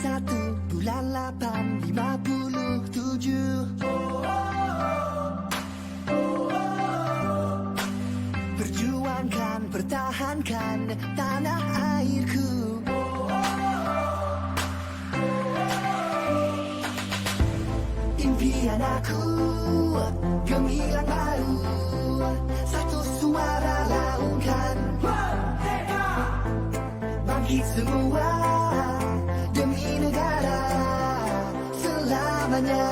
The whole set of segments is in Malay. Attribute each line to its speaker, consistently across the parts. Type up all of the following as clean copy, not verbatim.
Speaker 1: 1 bulan 8 57. Perjuangkan, pertahankan tanah airku. Impian aku gemilang baru, satu suara laungkan merdeka. Bangkit semua demi negara, selamanya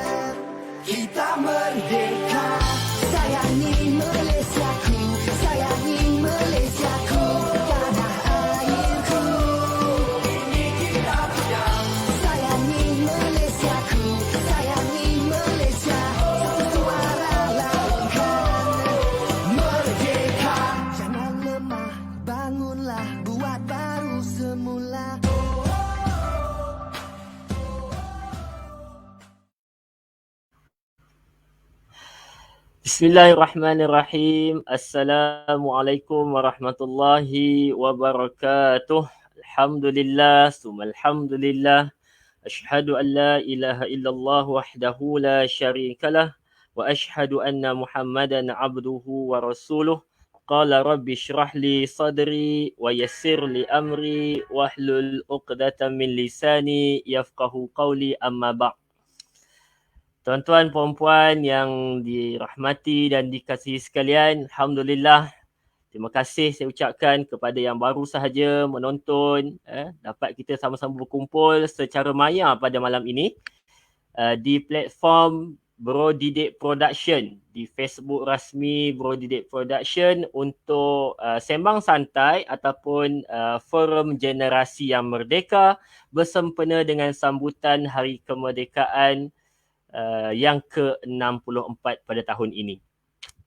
Speaker 1: kita merdeka. Sayangi Malaysiaku, sayangi Malaysiaku, tanah airku. Ini kita punya. Sayangi Malaysiaku, sayangi Malaysia, satu suara laungkan merdeka. Jangan lemah, bangunlah, buat baru semula.
Speaker 2: Bismillahirrahmanirrahim. Assalamualaikum warahmatullahi wabarakatuh. Alhamdulillah, summa alhamdulillah. Ashhadu an la ilaha illallah wahdahu la syarikalah wa ashhadu anna Muhammadan abduhu wa rasuluh. Qala rabbi shrah li sadri wa yassir li amri wahlul 'uqdatam min lisani yafqahu qawli, amma ba'd. Tuan-tuan, puan-puan yang dirahmati dan dikasihi sekalian, Alhamdulillah, terima kasih saya ucapkan kepada yang baru sahaja menonton. Dapat kita sama-sama berkumpul secara maya pada malam ini di platform Bro Didik Production, di Facebook rasmi Bro Didik Production untuk sembang santai ataupun forum generasi yang merdeka bersempena dengan sambutan Hari Kemerdekaan yang ke-64 pada tahun ini.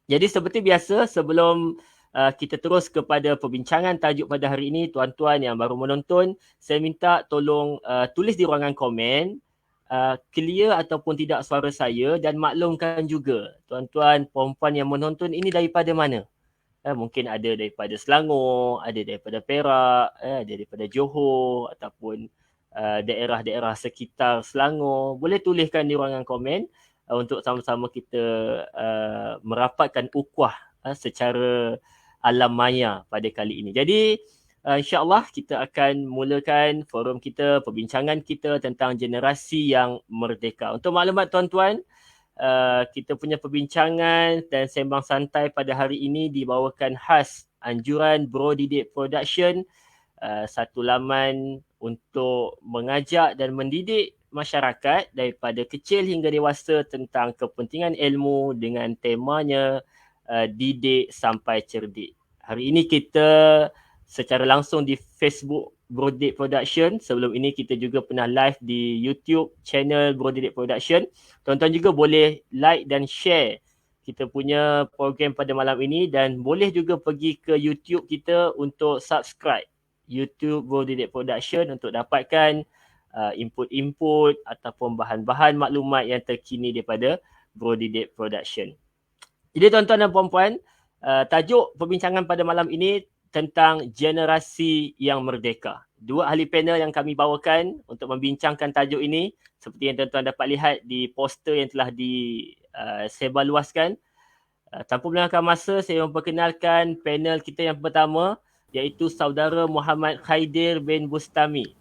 Speaker 2: Jadi seperti biasa, sebelum kita terus kepada perbincangan tajuk pada hari ini, tuan-tuan yang baru menonton, saya minta tolong tulis di ruangan komen clear ataupun tidak suara saya, dan maklumkan juga tuan-tuan, puan-puan yang menonton ini daripada mana. Mungkin ada daripada Selangor, ada daripada Perak, ada daripada Johor ataupun daerah-daerah sekitar Selangor. Boleh tuliskan di ruangan komen untuk sama-sama kita merapatkan ukhuwah secara alam maya pada kali ini. Jadi insya-Allah kita akan mulakan forum kita, perbincangan kita tentang generasi yang merdeka. Untuk maklumat tuan-tuan, kita punya perbincangan dan sembang santai pada hari ini dibawakan khas anjuran Bro Didik Production, satu laman untuk mengajak dan mendidik masyarakat daripada kecil hingga dewasa tentang kepentingan ilmu dengan temanya didik sampai cerdik. Hari ini kita secara langsung di Facebook Bro Didik Production. Sebelum ini kita juga pernah live di YouTube channel Bro Didik Production. Tuan-tuan juga boleh like dan share kita punya program pada malam ini, dan boleh juga pergi ke YouTube kita untuk subscribe YouTube Bro Didik Production untuk dapatkan input-input ataupun bahan-bahan maklumat yang terkini daripada Bro Didik Production. Jadi tuan-tuan dan puan-puan, tajuk perbincangan pada malam ini tentang generasi yang merdeka. Dua ahli panel yang kami bawakan untuk membincangkan tajuk ini, seperti yang tuan-tuan dapat lihat di poster yang telah disebarluaskan. Tanpa melengahkan masa, saya memperkenalkan panel kita yang pertama, iaitu saudara Muhammad Khaidir bin Bustami.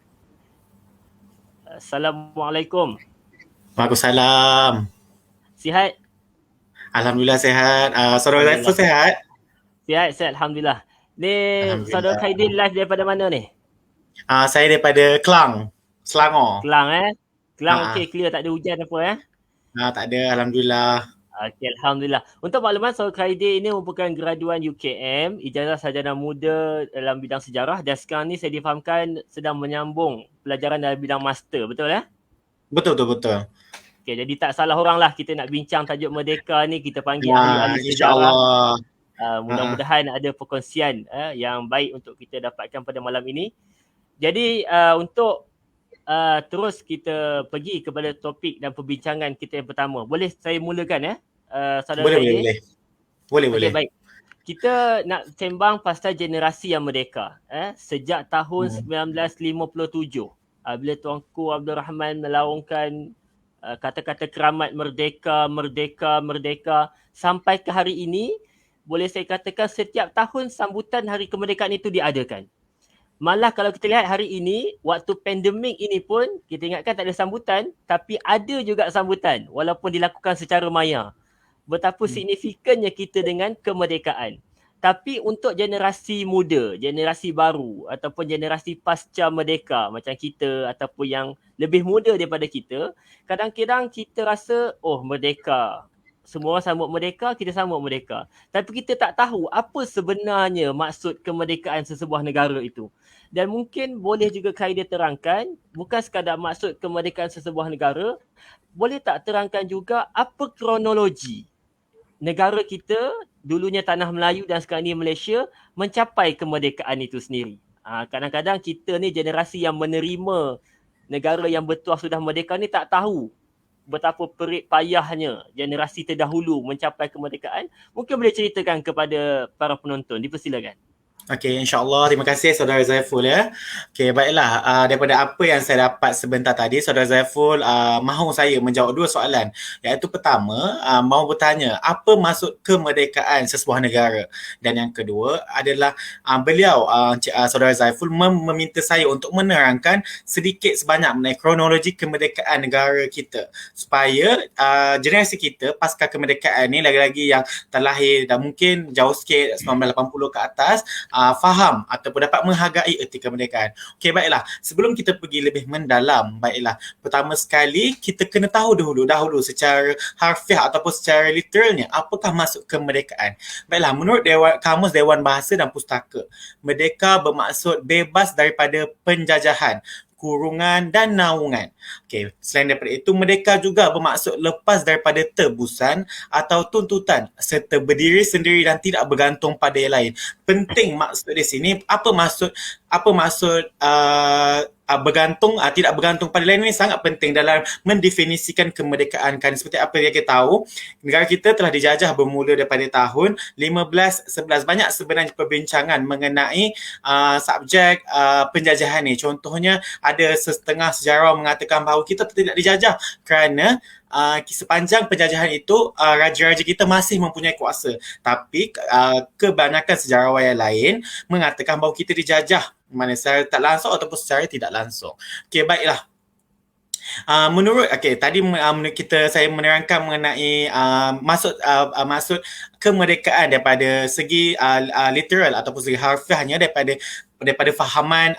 Speaker 2: Assalamualaikum.
Speaker 3: Waalaikumsalam.
Speaker 2: Sihat?
Speaker 3: Alhamdulillah sihat. Saudara Zaiful sihat?
Speaker 2: Sihat, Alhamdulillah. Ni saudara Khaidir live daripada mana ni?
Speaker 3: Saya daripada Kelang, Selangor.
Speaker 2: Kelang Kelang okey, clear, tak ada hujan apa
Speaker 3: Tak ada, Alhamdulillah.
Speaker 2: Okey, Alhamdulillah. Untuk maklumat, saudara Khaidir ini merupakan graduan UKM, ijazah sarjana muda dalam bidang sejarah, dan sekarang ni saya difahamkan sedang menyambung pelajaran dalam bidang master, betul ya?
Speaker 3: Betul.
Speaker 2: Okey, jadi tak salah orang lah kita nak bincang tajuk merdeka ni, kita panggil ahli-ahli sejarah. Mudah-mudahan ada perkongsian yang baik untuk kita dapatkan pada malam ini. Jadi untuk terus kita pergi kepada topik dan perbincangan kita yang pertama. Boleh saya mulakan saudara Khaidir?
Speaker 3: Boleh.
Speaker 2: Okay, baik. Kita nak sembang pasal generasi yang merdeka. Sejak tahun 1957. bila Tuanku Abdul Rahman melaungkan kata-kata keramat merdeka, merdeka, merdeka sampai ke hari ini, boleh saya katakan setiap tahun sambutan Hari Kemerdekaan itu diadakan. Malah kalau kita lihat hari ini, waktu pandemik ini pun, kita ingatkan tak ada sambutan, tapi ada juga sambutan walaupun dilakukan secara maya. Betapa signifikannya kita dengan kemerdekaan. Tapi untuk generasi muda, generasi baru ataupun generasi pasca merdeka macam kita ataupun yang lebih muda daripada kita, kadang-kadang kita rasa, oh merdeka. Semua orang sambut merdeka, kita sambut merdeka. Tapi kita tak tahu apa sebenarnya maksud kemerdekaan sesebuah negara itu. Dan mungkin boleh juga Khairil terangkan, bukan sekadar maksud kemerdekaan sesebuah negara, boleh tak terangkan juga apa kronologi negara kita, dulunya Tanah Melayu dan sekarang ni Malaysia, mencapai kemerdekaan itu sendiri. Kadang-kadang kita ni generasi yang menerima negara yang bertuah sudah merdeka ni tak tahu betapa perit payahnya generasi terdahulu mencapai kemerdekaan. Mungkin boleh ceritakan kepada para penonton. Dipersilakan.
Speaker 3: Okey, insyaAllah. Terima kasih Saudara Zaiful ya. Okey, baiklah. Daripada apa yang saya dapat sebentar tadi, Saudara Zaiful mahu saya menjawab dua soalan. Iaitu pertama, mahu bertanya, apa maksud kemerdekaan sesebuah negara? Dan yang kedua adalah beliau, Saudara Zaiful meminta saya untuk menerangkan sedikit sebanyak mengenai kronologi kemerdekaan negara kita. Supaya generasi kita pasca kemerdekaan ni, lagi-lagi yang terlahir dan mungkin jauh sikit 1980 ke atas, faham ataupun dapat menghargai erti kemerdekaan. Okey, baiklah. Sebelum kita pergi lebih mendalam, baiklah. Pertama sekali, kita kena tahu dahulu secara harfiah ataupun secara literalnya, apakah maksud kemerdekaan. Baiklah, menurut Kamus Dewan Bahasa dan Pustaka, merdeka bermaksud bebas daripada penjajahan, kurungan dan naungan. Okey, selain daripada itu, merdeka juga bermaksud lepas daripada tebusan atau tuntutan serta berdiri sendiri dan tidak bergantung pada yang lain. Penting maksud di sini, apa maksud bergantung, tidak bergantung pada lain ini sangat penting dalam mendefinisikan kemerdekaan. Kan seperti apa yang kita tahu, negara kita telah dijajah bermula daripada tahun 1511. Banyak sebenarnya perbincangan mengenai subjek penjajahan ni. Contohnya, ada setengah sejarawan mengatakan bahawa kita tidak dijajah kerana sepanjang penjajahan itu raja-raja kita masih mempunyai kuasa. Tapi kebanyakan sejarawan yang lain mengatakan bahawa kita dijajah, mana secara tak langsung ataupun secara tidak langsung. Okey, baiklah. Tadi saya menerangkan mengenai maksud kemerdekaan daripada segi literal ataupun segi harfiahnya daripada fahaman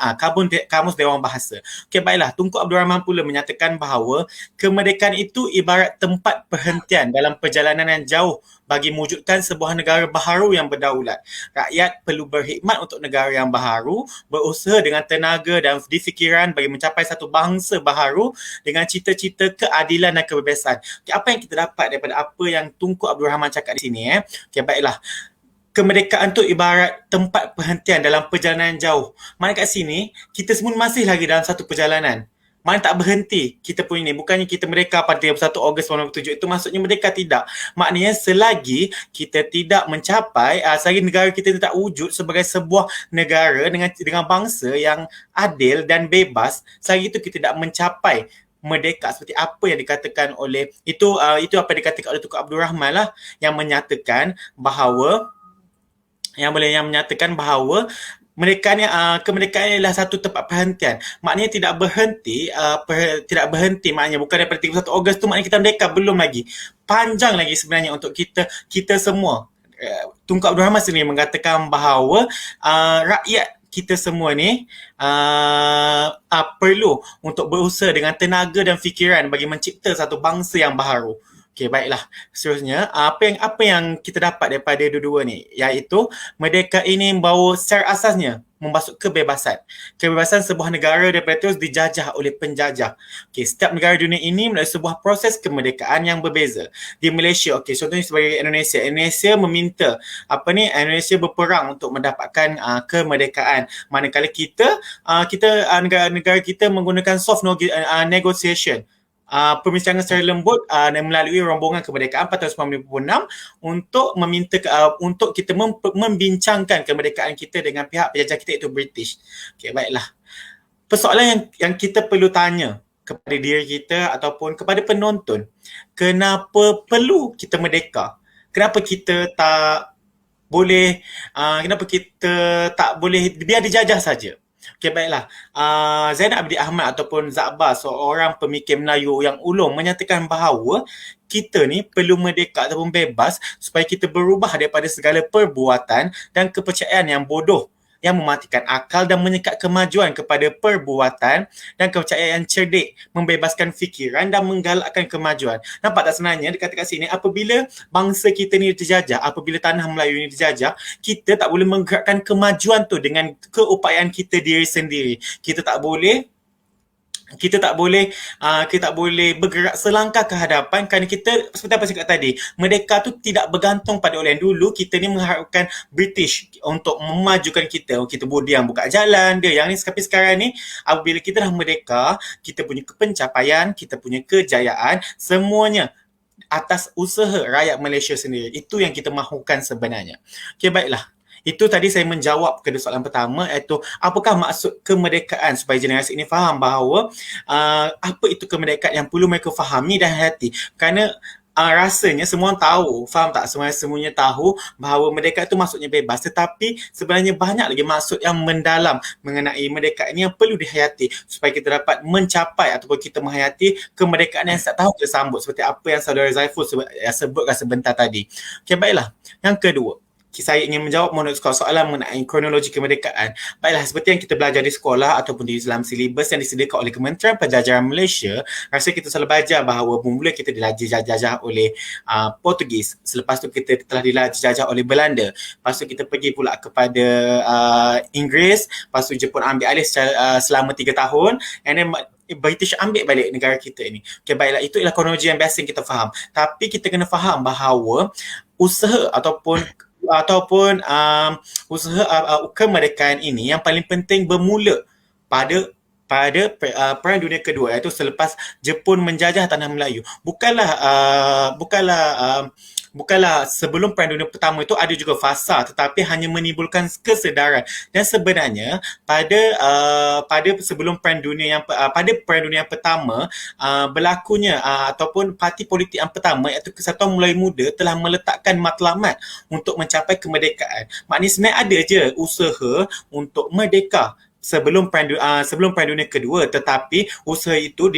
Speaker 3: Kamus Dewan Bahasa. Okey, baiklah. Tunku Abdul Rahman pula menyatakan bahawa kemerdekaan itu ibarat tempat perhentian dalam perjalanan yang jauh bagi mewujudkan sebuah negara baharu yang berdaulat. Rakyat perlu berkhidmat untuk negara yang baharu, berusaha dengan tenaga dan difikiran bagi mencapai satu bangsa baharu dengan cita-cita keadilan dan kebebasan. Okay, apa yang kita dapat daripada apa yang Tunku Abdul Rahman cakap di sini? Okey, baiklah. Kemerdekaan tu ibarat tempat perhentian dalam perjalanan jauh. Mana kat sini, kita semua masih lagi dalam satu perjalanan. Mana tak berhenti kita pun ini. Bukannya kita merdeka pada 1 Ogos 1947. Itu maksudnya merdeka, tidak. Maknanya selagi kita tidak mencapai, selagi negara kita tidak wujud sebagai sebuah negara dengan bangsa yang adil dan bebas, selagi itu kita tidak mencapai merdeka seperti apa yang dikatakan oleh itu apa yang dikatakan oleh Tunku Abdul Rahman lah, yang menyatakan bahawa kemerdekaan adalah satu tempat perhentian. Maknanya tidak berhenti maknanya bukan daripada 31 Ogos tu maknanya kita merdeka, belum lagi. Panjang lagi sebenarnya untuk kita semua. Tunku Abdul Rahman sendiri mengatakan bahawa rakyat kita semua ni perlu untuk berusaha dengan tenaga dan fikiran bagi mencipta satu bangsa yang baharu. Okey, baiklah. Seterusnya, apa yang kita dapat daripada dua-dua ni, iaitu merdeka ini membawa secara asasnya membasuh kebebasan. Kebebasan sebuah negara daripada terus dijajah oleh penjajah. Okey, setiap negara dunia ini melalui sebuah proses kemerdekaan yang berbeza. Di Malaysia, okey, contohnya sebagai Indonesia meminta Indonesia berperang untuk mendapatkan kemerdekaan. Manakala negara kita menggunakan soft negotiation. Perbincangan secara lembut melalui rombongan kemerdekaan 1496 untuk meminta untuk kita membincangkan kemerdekaan kita dengan pihak penjajah kita, iaitu British. Okey, baiklah. persoalan yang kita perlu tanya kepada diri kita ataupun kepada penonton, kenapa perlu kita merdeka? Kenapa kita tak boleh kenapa kita tak boleh biar dijajah saja? Okey, baiklah. Zainal Abidin Ahmad ataupun Zakbar, seorang pemikir Melayu yang ulung, menyatakan bahawa kita ni perlu merdeka ataupun bebas supaya kita berubah daripada segala perbuatan dan kepercayaan yang bodoh yang mematikan akal dan menyekat kemajuan kepada perbuatan dan kepercayaan yang cerdik, membebaskan fikiran dan menggalakkan kemajuan. Nampak tak sebenarnya dekat sini, apabila bangsa kita ni dijajah, apabila tanah Melayu ni dijajah, kita tak boleh menggerakkan kemajuan tu dengan keupayaan kita diri sendiri. Kita tak boleh bergerak selangkah ke hadapan kerana kita, seperti apa saya cakap tadi, merdeka tu tidak bergantung pada orang dulu. Kita ni mengharapkan British untuk memajukan kita. Kita yang buka jalan dia yang ni. Tapi sekarang ni apabila kita dah merdeka, kita punya pencapaian, kita punya kejayaan, semuanya atas usaha rakyat Malaysia sendiri. Itu yang kita mahukan sebenarnya. Okey, baiklah. Itu tadi saya menjawab ke soalan pertama, iaitu apakah maksud kemerdekaan, supaya generasi ini faham bahawa apa itu kemerdekaan yang perlu mereka fahami dan hayati. Kerana rasanya semua tahu, faham tak? Semuanya tahu bahawa merdeka itu maksudnya bebas, tetapi sebenarnya banyak lagi maksud yang mendalam mengenai merdeka ini yang perlu dihayati supaya kita dapat mencapai ataupun kita menghayati kemerdekaan yang tak tahu kita sambut, seperti apa yang saudara Zaiful sebutkan sebentar tadi. Okey, baiklah. Yang kedua, saya ingin menjawab menurut soalan mengenai kronologi kemerdekaan. Baiklah, seperti yang kita belajar di sekolah ataupun di dalam silibus yang disediakan oleh Kementerian Penjajahan Malaysia, rasa kita selalu belajar bahawa bermula kita dilajah oleh Portugis. Selepas tu kita telah dilajah oleh Belanda. Lepas tu kita pergi pula kepada Inggeris. Lepas tu Jepun ambil alih selama 3 tahun. And then British ambil balik negara kita ni. Okay, baiklah, itu ialah kronologi yang biasa yang kita faham. Tapi kita kena faham bahawa usaha ataupun usaha kemerdekaan ini yang paling penting bermula pada Perang Dunia Kedua, iaitu selepas Jepun menjajah tanah Melayu. Bukanlah sebelum Perang Dunia Pertama itu ada juga fasa, tetapi hanya menimbulkan kesedaran. Dan sebenarnya pada sebelum Perang Dunia pada Perang Dunia yang Pertama, berlakunya ataupun parti politik yang pertama, iaitu Kesatuan Melayu Muda, telah meletakkan matlamat untuk mencapai kemerdekaan. Maknanya sebenarnya ada je usaha untuk merdeka sebelum Perang Dunia Kedua, tetapi usaha itu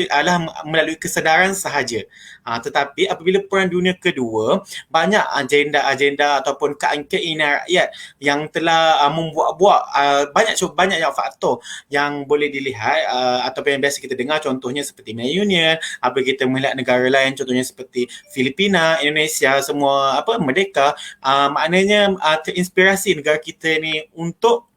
Speaker 3: adalah melalui kesedaran sahaja. Tetapi apabila Perang Dunia Kedua, banyak agenda-agenda ataupun keinginan rakyat yang telah membuat-buat banyak faktor yang boleh dilihat ataupun yang biasa kita dengar, contohnya seperti Melayu Union. Apabila kita melihat negara lain, contohnya seperti Filipina, Indonesia, semua merdeka, maknanya terinspirasi negara kita ni untuk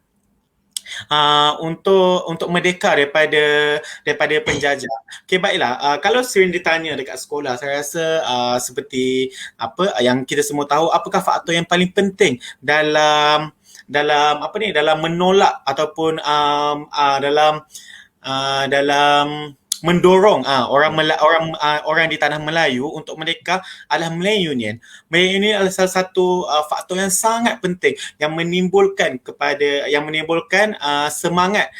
Speaker 3: merdeka daripada penjajah. Okey, baiklah. Kalau sering ditanya dekat sekolah, saya rasa seperti apa yang kita semua tahu, apakah faktor yang paling penting dalam menolak ataupun dalam mendorong orang di tanah Melayu untuk merdeka adalah Melayu Union. Melayu Union adalah salah satu faktor yang sangat penting yang menimbulkan semangat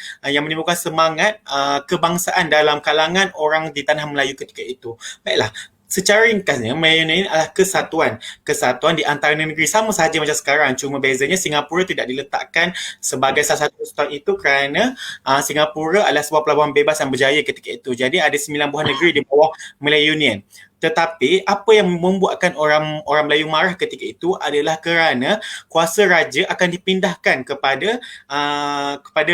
Speaker 3: kebangsaan dalam kalangan orang di tanah Melayu ketika itu. Baiklah, secara ringkasnya, Melayu Union adalah kesatuan di antara negeri, sama sahaja macam sekarang. Cuma bezanya Singapura tidak diletakkan sebagai salah satu kesatuan itu kerana Singapura adalah sebuah pelabuhan bebas yang berjaya ketika itu. Jadi ada 9 buah negeri di bawah Melayu Union. Tetapi apa yang membuatkan orang Melayu marah ketika itu adalah kerana kuasa raja akan dipindahkan kepada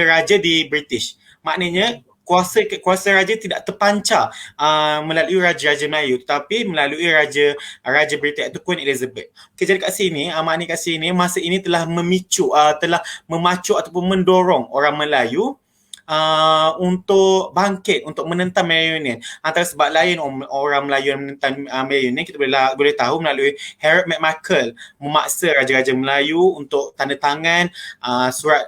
Speaker 3: raja di British. Maknanya kuasa raja tidak terpancar melalui raja-raja Melayu, tetapi melalui raja British, iaitu Queen Elizabeth. Okay, jadi kat sini, maknanya kat sini masa ini telah memacu ataupun mendorong orang Melayu untuk bangkit, untuk menentang Melayu Union. Antara sebab lain orang Melayu yang menentang Melayu Union, kita boleh tahu melalui Harold McMichael memaksa raja-raja Melayu untuk tanda tangan surat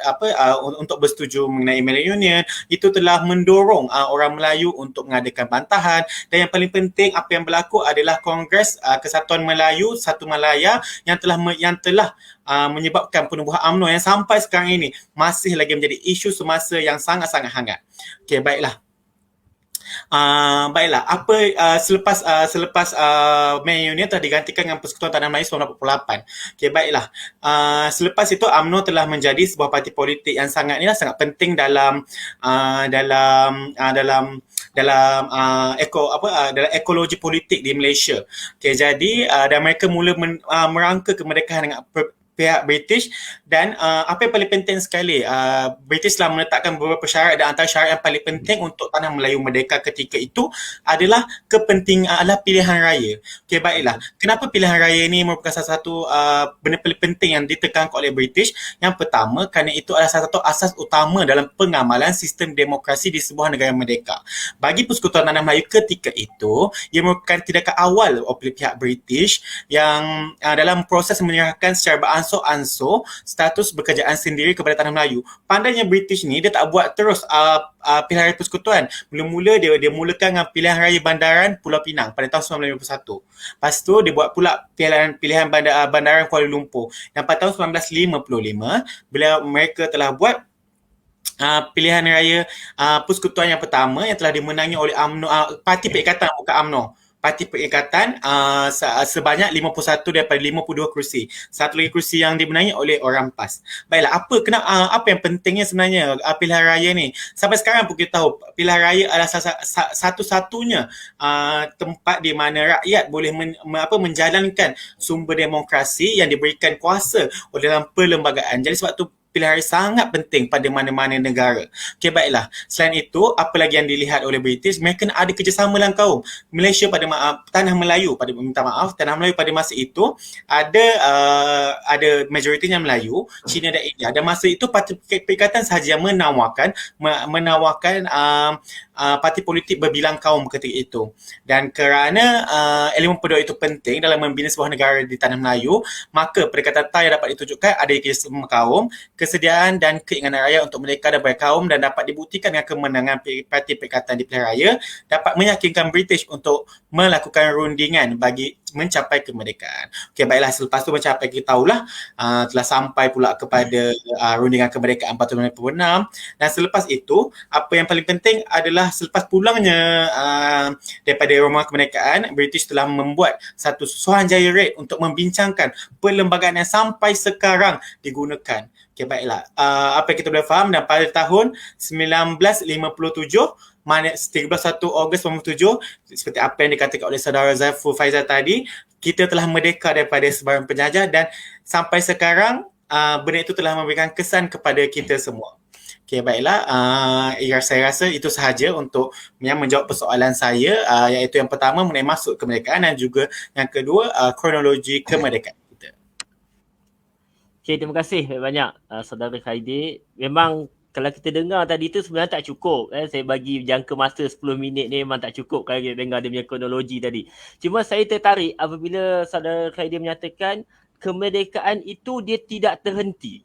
Speaker 3: untuk bersetuju mengenai Melayu Union. Itu telah mendorong orang Melayu untuk mengadakan bantahan. Dan yang paling penting, apa yang berlaku adalah Kongres Kesatuan Melayu Satu Malaya yang telah menyebabkan penubuhan UMNO yang sampai sekarang ini masih lagi menjadi isu semasa yang sangat-sangat hangat. Okey, baiklah. Baiklah, apa selepas MAU ni telah digantikan dengan Persekutuan Tanah Melayu 1948. Okey, baiklah. Selepas itu UMNO telah menjadi sebuah parti politik yang sangat penting dalam ekologi politik di Malaysia. Okey, jadi dan mereka mula merangka kemerdekaan dengan pihak British dan apa yang paling penting sekali, British telah meletakkan beberapa syarat dan antara syarat yang paling penting untuk Tanah Melayu merdeka ketika itu adalah pilihan raya. Okey, baiklah. Kenapa pilihan raya ini merupakan salah satu benda paling penting yang ditekankan oleh British? Yang pertama, kerana itu adalah salah satu asas utama dalam pengamalan sistem demokrasi di sebuah negara merdeka. Bagi Persekutuan Tanah Melayu ketika itu, ia merupakan tindakan awal oleh pihak British yang dalam proses menyerahkan secara beransur-ansur status berkerajaan sendiri kepada Tanah Melayu. Pandainya British ni, dia tak buat terus pilihan raya persekutuan. Mula-mula dia mulakan dengan pilihan raya bandaran Pulau Pinang pada tahun 1951. Lepas tu dia buat pula pilihan bandaran Kuala Lumpur. Dan pada tahun 1955, mereka telah buat pilihan raya persekutuan yang pertama yang telah dimenangi oleh UMNO, Parti Perikatan bukan UMNO. Parti Perikatan sebanyak 51 daripada 52 kerusi. Satu lagi kerusi yang dimenangi oleh orang PAS. Baiklah, apa yang pentingnya sebenarnya pilihan raya ni? Sampai sekarang pun kita tahu pilihan raya adalah satu-satunya tempat di mana rakyat boleh menjalankan sumber demokrasi yang diberikan kuasa oleh dalam perlembagaan. Jadi sebab tu pilihan raya sangat penting pada mana-mana negara. Okey, baiklah. Selain itu, apa lagi yang dilihat oleh British, mereka ada kerjasama dalam kaum. Malaysia Tanah Melayu pada masa itu ada majoritinya Melayu, Cina dan India. Dan masa itu Parti Perikatan sahaja yang menawarkan parti politik berbilang kaum ketika itu. Dan kerana elemen penduduk itu penting dalam membina sebuah negara di Tanah Melayu, maka Perikatan Thai dapat ditunjukkan ada kerjasama kaum, kesediaan dan keinginan rakyat untuk merdeka dan berkaum, dan dapat dibuktikan dengan kemenangan Parti Perikatan di pilihan raya dapat meyakinkan British untuk melakukan rundingan bagi mencapai kemerdekaan. Okey, baiklah, selepas tu mencapai, kita tahulah telah sampai pula kepada rundingan kemerdekaan 1946. Dan selepas itu, apa yang paling penting adalah selepas pulangnya daripada rumah kemerdekaan, British telah membuat satu Suruhanjaya Raid untuk membincangkan perlembagaan yang sampai sekarang digunakan. Okey, baiklah. Apa yang kita boleh faham, dan pada tahun 1957, mana 31 Ogos 1957, seperti apa yang dikatakan oleh saudara Zaiful Faizal tadi, kita telah merdeka daripada sebarang penjajah, dan sampai sekarang benda itu telah memberikan kesan kepada kita semua. Okey, baiklah. Saya rasa itu sahaja untuk yang menjawab persoalan saya, iaitu yang pertama mengenai maksud kemerdekaan dan juga yang kedua kronologi kemerdekaan.
Speaker 2: Okay, terima kasih banyak saudara Khairi. Memang kalau kita dengar tadi tu sebenarnya tak cukup. Saya bagi jangka masa 10 minit ni memang tak cukup kalau kita dengar dia punya kronologi tadi. Cuma saya tertarik apabila saudara Khairi menyatakan kemerdekaan itu dia tidak terhenti.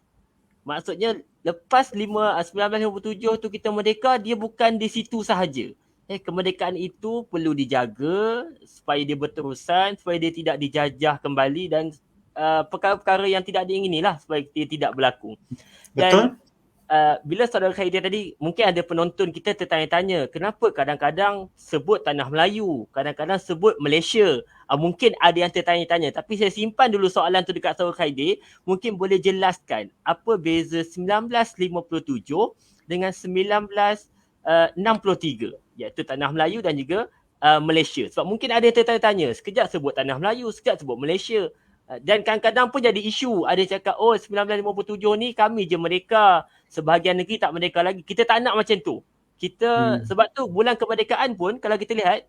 Speaker 2: Maksudnya lepas 1957 tu kita merdeka, dia bukan di situ sahaja. Kemerdekaan itu perlu dijaga supaya dia berterusan, supaya dia tidak dijajah kembali, dan perkara-perkara yang tidak diingini lah supaya dia tidak berlaku.
Speaker 3: Betul.
Speaker 2: Dan bila saudara Khairi tadi, mungkin ada penonton kita tertanya-tanya, kenapa kadang-kadang sebut Tanah Melayu, kadang-kadang sebut Malaysia. Mungkin ada yang tertanya-tanya, tapi saya simpan dulu soalan tu dekat saudara Khairi. Mungkin boleh jelaskan apa beza 1957 dengan 1963, iaitu Tanah Melayu dan juga Malaysia. Sebab mungkin ada yang tertanya-tanya, sekejap sebut Tanah Melayu, sekejap sebut Malaysia. Dan kadang-kadang pun jadi isu. Ada cakap, 1957 ni kami je merdeka, sebahagian negeri tak merdeka lagi. Kita tak nak macam tu. Sebab tu bulan kemerdekaan pun, kalau kita lihat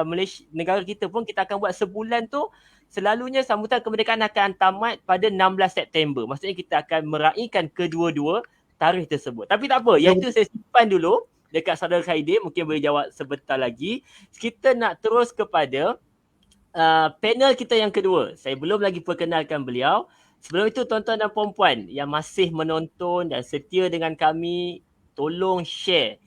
Speaker 2: Malaysia, negara kita pun, kita akan buat sebulan tu, selalunya sambutan kemerdekaan akan tamat pada 16 September. Maksudnya kita akan meraihkan kedua-dua tarikh tersebut. Tapi tak apa, yang itu saya simpan dulu dekat saudara Khairi, mungkin boleh jawab sebentar lagi. Kita nak terus kepada panel kita yang kedua. Saya belum lagi perkenalkan beliau. Sebelum itu, tuan-tuan dan puan-puan yang masih menonton dan setia dengan kami, tolong share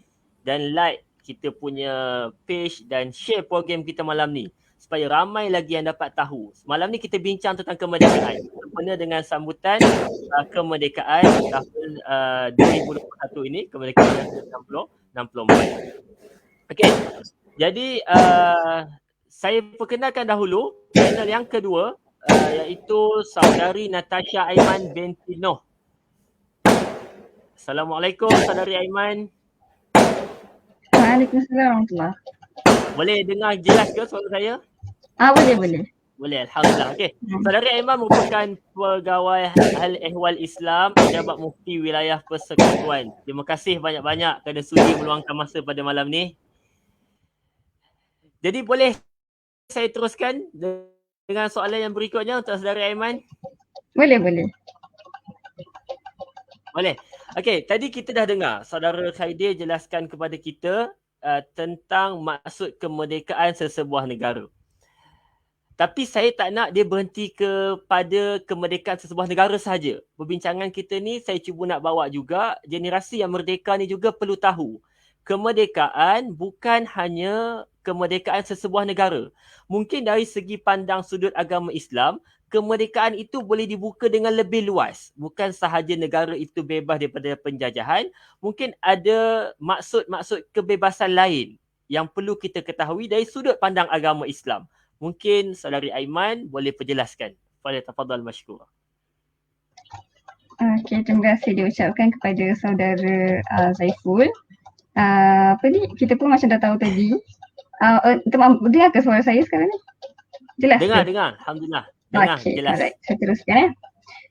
Speaker 2: dan like kita punya page dan share program kita malam ni supaya ramai lagi yang dapat tahu. Malam ni kita bincang tentang kemerdekaan. sempena dengan sambutan kemerdekaan tahun 2021 ini, kemerdekaan yang ke-64. Okey. Jadi saya perkenalkan dahulu panel yang kedua, iaitu saudari Natasha Aiman binti Noh. Assalamualaikum saudari Aiman.
Speaker 4: Waalaikumsalam warahmatullahi.
Speaker 2: Boleh dengar jelas ke suara saya?
Speaker 4: Boleh.
Speaker 2: Boleh, alhamdulillah. Okey. Saudari Aiman merupakan pegawai Ahli Ehwal Islam Pejabat Mufti Wilayah Persekutuan. Terima kasih banyak-banyak kerana sudi meluangkan masa pada malam ni. Jadi boleh saya teruskan dengan soalan yang berikutnya untuk saudari Aiman?
Speaker 4: Boleh.
Speaker 2: Boleh. Okey, tadi kita dah dengar saudara Khaidir jelaskan kepada kita tentang maksud kemerdekaan sesebuah negara. Tapi saya tak nak dia berhenti kepada kemerdekaan sesebuah negara sahaja. Perbincangan kita ni saya cuba nak bawa juga generasi yang merdeka ni juga perlu tahu. Kemerdekaan bukan hanya kemerdekaan sesebuah negara. Mungkin dari segi pandang sudut agama Islam, kemerdekaan itu boleh dibuka dengan lebih luas. Bukan sahaja negara itu bebas daripada penjajahan, mungkin ada maksud-maksud kebebasan lain yang perlu kita ketahui dari sudut pandang agama Islam. Mungkin saudari Aiman boleh perjelaskan. Falyatafadhal mashkura.
Speaker 4: Okey, terima kasih diucapkan kepada saudara Zaiful. Kita pun macam dah tahu tadi. Dengar ke suara saya sekarang ni? Jelas ke?
Speaker 2: Dengar. Alhamdulillah. Dengar, jelas.
Speaker 4: Alright. Saya teruskan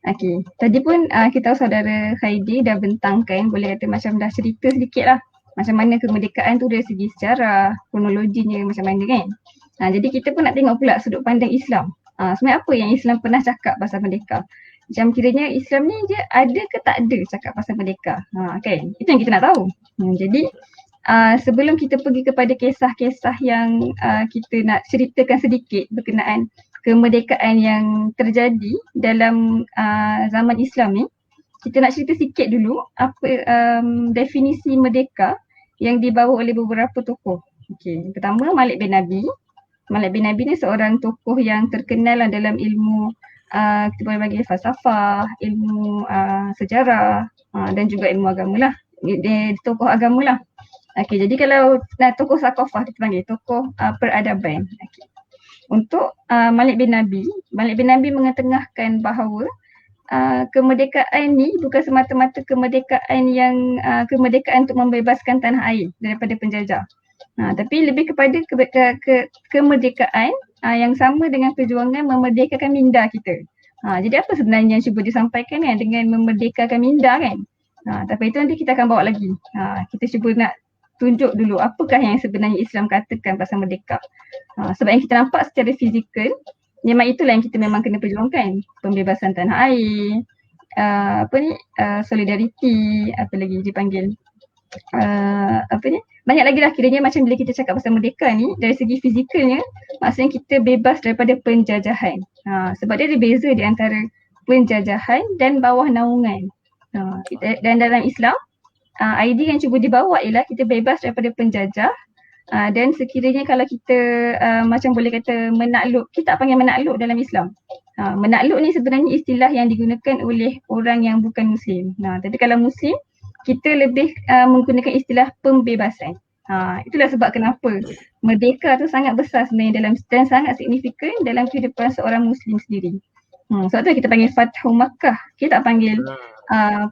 Speaker 4: Okey, tadi pun kita tahu saudara Khaidir dah bentangkan, boleh kata macam dah cerita sedikit lah. Macam mana kemerdekaan tu dari segi sejarah, kronologinya macam mana kan. Jadi kita pun nak tengok pula sudut pandang Islam. Sebenarnya apa yang Islam pernah cakap pasal merdeka? Macam kiranya Islam ni dia ada ke tak ada cakap pasal merdeka? Kan? Itu yang kita nak tahu. Jadi sebelum kita pergi kepada kisah-kisah yang kita nak ceritakan sedikit berkenaan kemerdekaan yang terjadi dalam zaman Islam ni, kita nak cerita sikit dulu apa definisi merdeka yang dibawa oleh beberapa tokoh. Okey, pertama Malik bin Nabi. Malik bin Nabi ni seorang tokoh yang terkenal dalam ilmu kita boleh bagi falsafah, ilmu sejarah dan juga ilmu agama lah. Dia tokoh agama lah. Okey, jadi kalau tokoh sakofah kita panggil tokoh peradaban. Okey. Untuk Malik bin Nabi mengetengahkan bahawa kemerdekaan ni bukan semata-mata kemerdekaan yang kemerdekaan untuk membebaskan tanah air daripada penjajah. Tapi lebih kepada kemerdekaan yang sama dengan perjuangan memerdekakan minda kita. Jadi apa sebenarnya yang cuba disampaikan kan dengan memerdekakan minda kan? Tapi itu nanti kita akan bawa lagi. Kita cuba nak tunjuk dulu apakah yang sebenarnya Islam katakan pasal merdeka. Sebab yang kita nampak secara fizikal, memang itulah yang kita memang kena perjuangkan. Pembebasan tanah air, solidariti, apa lagi dipanggil, banyak lagi lah kiranya macam bila kita cakap pasal merdeka ni, dari segi fizikalnya, maksudnya kita bebas daripada penjajahan. Sebab dia ada beza di antara penjajahan dan bawah naungan. Dan dalam Islam, idea yang cuba dibawa ialah kita bebas daripada penjajah dan sekiranya kalau kita macam boleh kata menakluk, kita tak panggil menakluk dalam Islam. Menakluk ni sebenarnya istilah yang digunakan oleh orang yang bukan Muslim. Tapi kalau Muslim, kita lebih menggunakan istilah pembebasan. Itulah sebab kenapa merdeka tu sangat besar sebenarnya dan sangat signifikan dalam kehidupan seorang Muslim sendiri. Sebab tu kita panggil Fathu Makkah. Kita tak panggil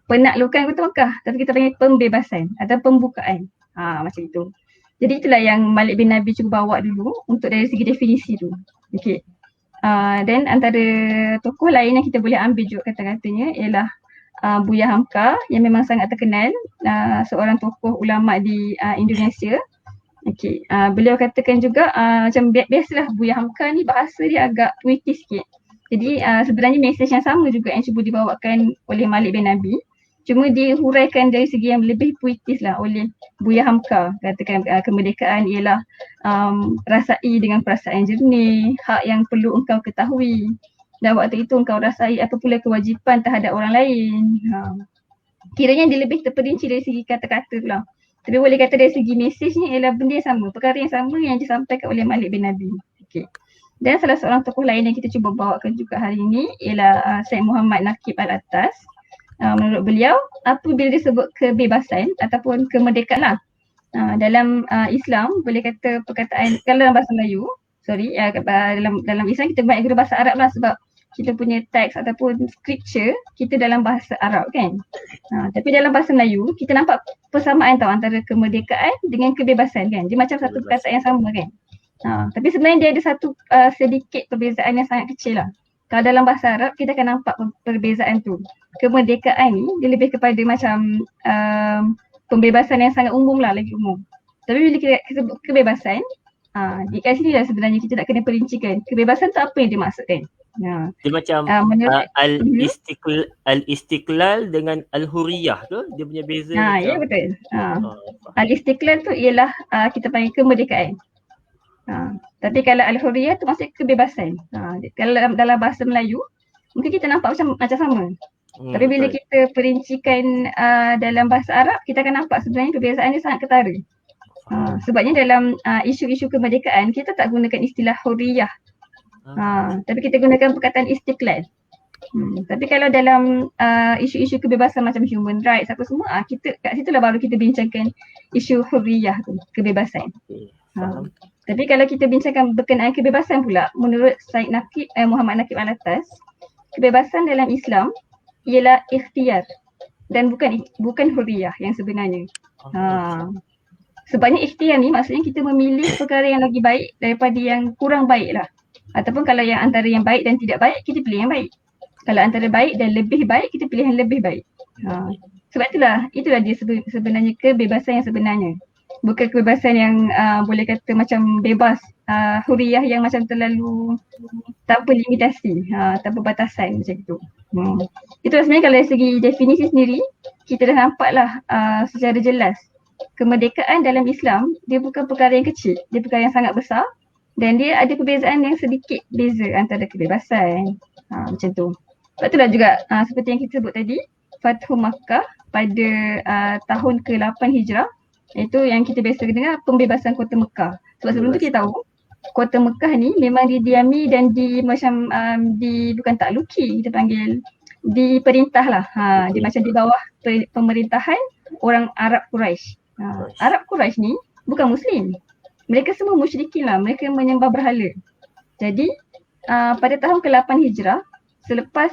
Speaker 4: penaklukan Kota Makkah, tapi kita panggil pembebasan atau pembukaan. Macam itu. Jadi itulah yang Malik bin Nabi cuba bawa dulu untuk dari segi definisi tu. Okey. Dan antara tokoh lain yang kita boleh ambil juga kata-katanya ialah Buya Hamka yang memang sangat terkenal, seorang tokoh ulama di Indonesia. Okey, beliau katakan juga macam biasalah Buya Hamka ni bahasa dia agak puitis sikit. Jadi sebenarnya mesej yang sama juga yang cuba dibawakan oleh Malik bin Nabi, cuma dihuraikan dari segi yang lebih puitis lah oleh Buya Hamka. Katakan kemerdekaan ialah rasai dengan perasaan jernih, hak yang perlu engkau ketahui. Dan waktu itu engkau rasai apa pula kewajipan terhadap orang lain. Kiranya dia lebih terperinci dari segi kata-kata pula. Tapi boleh kata dari segi mesejnya ialah benda yang sama, perkara yang sama yang disampaikan oleh Malik bin Nabi. Okay. Dan salah seorang tokoh lain yang kita cuba bawakan juga hari ini ialah Syed Muhammad Naqib Al-Attas. Menurut beliau, apabila disebut kebebasan ataupun kemerdekaan lah, dalam Islam boleh kata perkataan, kalau dalam bahasa Melayu, dalam Islam kita banyak guna bahasa Arab lah sebab kita punya teks ataupun scripture kita dalam bahasa Arab kan. Tapi dalam bahasa Melayu kita nampak persamaan tau antara kemerdekaan dengan kebebasan kan. Dia macam satu perkataan yang sama kan. Tapi sebenarnya dia ada satu sedikit perbezaan yang sangat kecil lah. Kalau dalam bahasa Arab kita akan nampak perbezaan tu. Kemerdekaan ni dia lebih kepada macam pembebasan yang sangat umum lah, lagi umum. Tapi bila kita sebut kebebasan, di kat sini lah sebenarnya kita nak kena perincikan kebebasan tu apa yang dimaksudkan.
Speaker 2: Dia macam al-istiqlal dengan al-hurriyah tu, dia punya beza.
Speaker 4: Ya betul. Al-istiqlal tu ialah kita panggil kemerdekaan. Tapi kalau al-hurriyah tu maksud kebebasan. Kalau dalam bahasa Melayu mungkin kita nampak macam sama. Tapi bila kita perincikan dalam bahasa Arab, kita akan nampak sebenarnya perbezaan dia sangat ketara. Sebabnya dalam isu-isu kemerdekaan kita tak gunakan istilah hurriyah. Tapi kita gunakan perkataan istiqlal. Tapi kalau dalam isu-isu kebebasan macam human rights apa semua, kita kat situlah baru kita bincangkan isu hurriyah tu, kebebasan. Tapi kalau kita bincangkan berkenaan kebebasan pula, menurut Syed Muhammad Naqib Al-Attas, kebebasan dalam Islam ialah ikhtiar dan bukan hurriyah yang sebenarnya. Sebabnya ikhtiar ni maksudnya kita memilih perkara yang lagi baik daripada yang kurang baik lah. Ataupun kalau yang antara yang baik dan tidak baik, kita pilih yang baik. Kalau antara baik dan lebih baik, kita pilih yang lebih baik. Sebab itulah dia sebenarnya kebebasan yang sebenarnya. Bukan kebebasan yang boleh kata macam bebas, hurriyah yang macam terlalu tanpa limitasi, tanpa batasan macam itu. Itulah sebenarnya kalau dari segi definisi sendiri, kita dah nampaklah secara jelas kemerdekaan dalam Islam dia bukan perkara yang kecil, dia perkara yang sangat besar dan dia ada perbezaan yang sedikit beza antara kebebasan. Macam tu. Sebab itulah juga seperti yang kita sebut tadi, Fathu Makkah pada tahun ke-8 Hijrah, iaitu yang kita biasa dengar pembebasan kota Mekah. Sebab sebelum tu kita tahu kota Mekah ni memang didiami dan bukan takluki, kita panggil diperintah lah. Dia macam di bawah pemerintahan orang Arab Quraisy. Arab Quraisy ni bukan Muslim. Mereka semua musyrikin lah, mereka menyembah berhala. Jadi pada tahun ke-8 Hijrah, selepas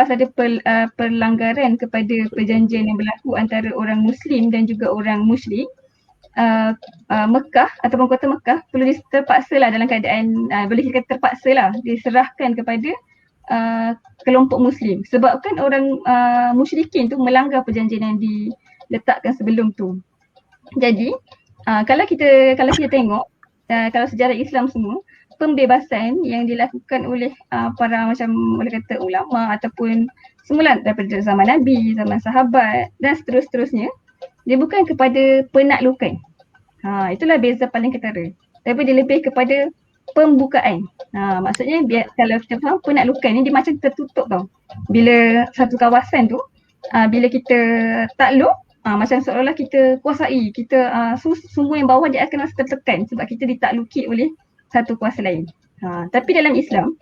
Speaker 4: ada perlanggaran kepada perjanjian yang berlaku antara orang Muslim dan juga orang musyrik, Mekah ataupun kota Mekah perlu terpaksa lah dalam keadaan boleh kita terpaksa lah diserahkan kepada kelompok Muslim sebabkan orang musyrikin tu melanggar perjanjian yang diletakkan sebelum tu. Jadi kalau kita tengok kalau sejarah Islam semua, pembebasan yang dilakukan oleh para macam boleh kata ulama ataupun semula daripada zaman Nabi, zaman sahabat dan seterusnya, dia bukan kepada penaklukan. Itulah beza paling ketara. Tapi dia lebih kepada pembukaan. Maksudnya kalau kita faham penaklukan ni dia macam tertutup tau. Bila satu kawasan tu bila kita takluk, macam seolah-olah kita kuasai, kita semua yang bawah dia akan rasa tertekan sebab kita ditakluki oleh satu kuasa lain. Tapi dalam Islam,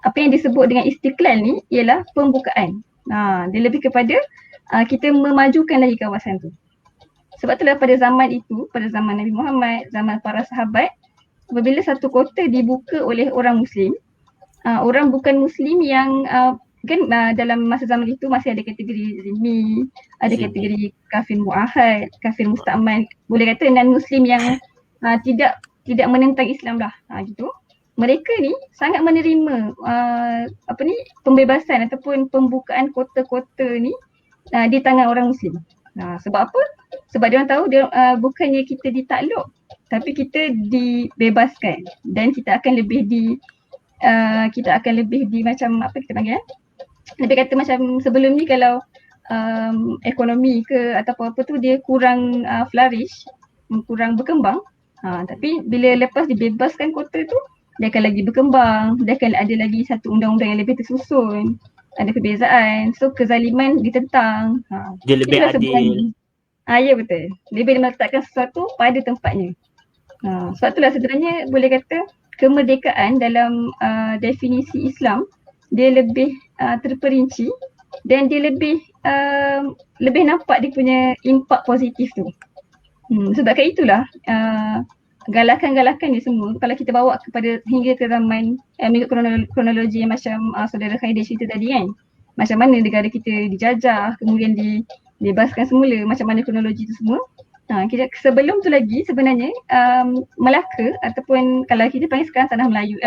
Speaker 4: apa yang disebut dengan istiqlal ni ialah pembukaan. Dia lebih kepada kita memajukan lagi kawasan tu. Sebab itulah pada zaman itu, pada zaman Nabi Muhammad, zaman para sahabat, apabila satu kota dibuka oleh orang Muslim, orang bukan Muslim yang dalam masa zaman itu masih ada kategori zimmi, ada kategori kafir mu'ahad, kafir musta'man, boleh kata non-Muslim yang tidak menentang Islam lah, gitu. Mereka ni sangat menerima pembebasan ataupun pembukaan kota-kota ni di tangan orang Muslim. Sebab apa? Sebab dia orang tahu bukannya kita ditakluk, tapi kita dibebaskan dan kita akan lebih macam apa kita panggil lebih kata macam sebelum ni kalau ekonomi ke atau apa tu dia kurang flourish, kurang berkembang. Tapi bila lepas dibebaskan kota tu, dia akan lagi berkembang, dia akan ada lagi satu undang-undang yang lebih tersusun, ada perbezaan, so kezaliman ditentang.
Speaker 2: Dia lebih adil.
Speaker 4: Ya betul, lebih meletakkan sesuatu pada tempatnya. Sebab itulah sebenarnya boleh kata kemerdekaan dalam definisi Islam dia lebih terperinci dan dia lebih nampak dia punya impak positif tu. Sebabkan itulah galakan-galakan ni semua kalau kita bawa kepada hingga ke zaman mengikut kronologi yang macam saudara Khairil cerita tadi kan, macam mana negara kita dijajah kemudian dibebaskan semula, macam mana kronologi tu semua. Kita sebelum tu lagi sebenarnya Melaka ataupun kalau kita panggil sekarang tanah Melayu,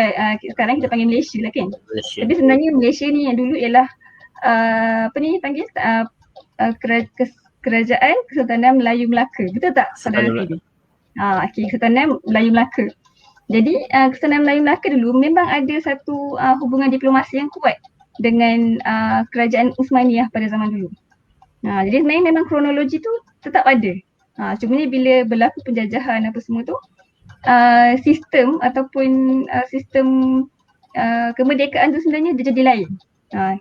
Speaker 4: sekarang kita panggil Malaysia lah kan.
Speaker 2: Malaysia.
Speaker 4: Tapi sebenarnya Malaysia ni yang dulu ialah Kerajaan Kesultanan Melayu Melaka. Betul tak saudara Khairil? Kesultanan Melayu Melaka. Jadi Kesultanan Melayu Melaka dulu memang ada satu hubungan diplomasi yang kuat dengan Kerajaan Uthmaniyah pada zaman dulu. Jadi sebenarnya memang kronologi tu tetap ada. Cuma ni bila berlaku penjajahan apa semua tu, sistem ataupun sistem kemerdekaan tu sebenarnya dia jadi lain.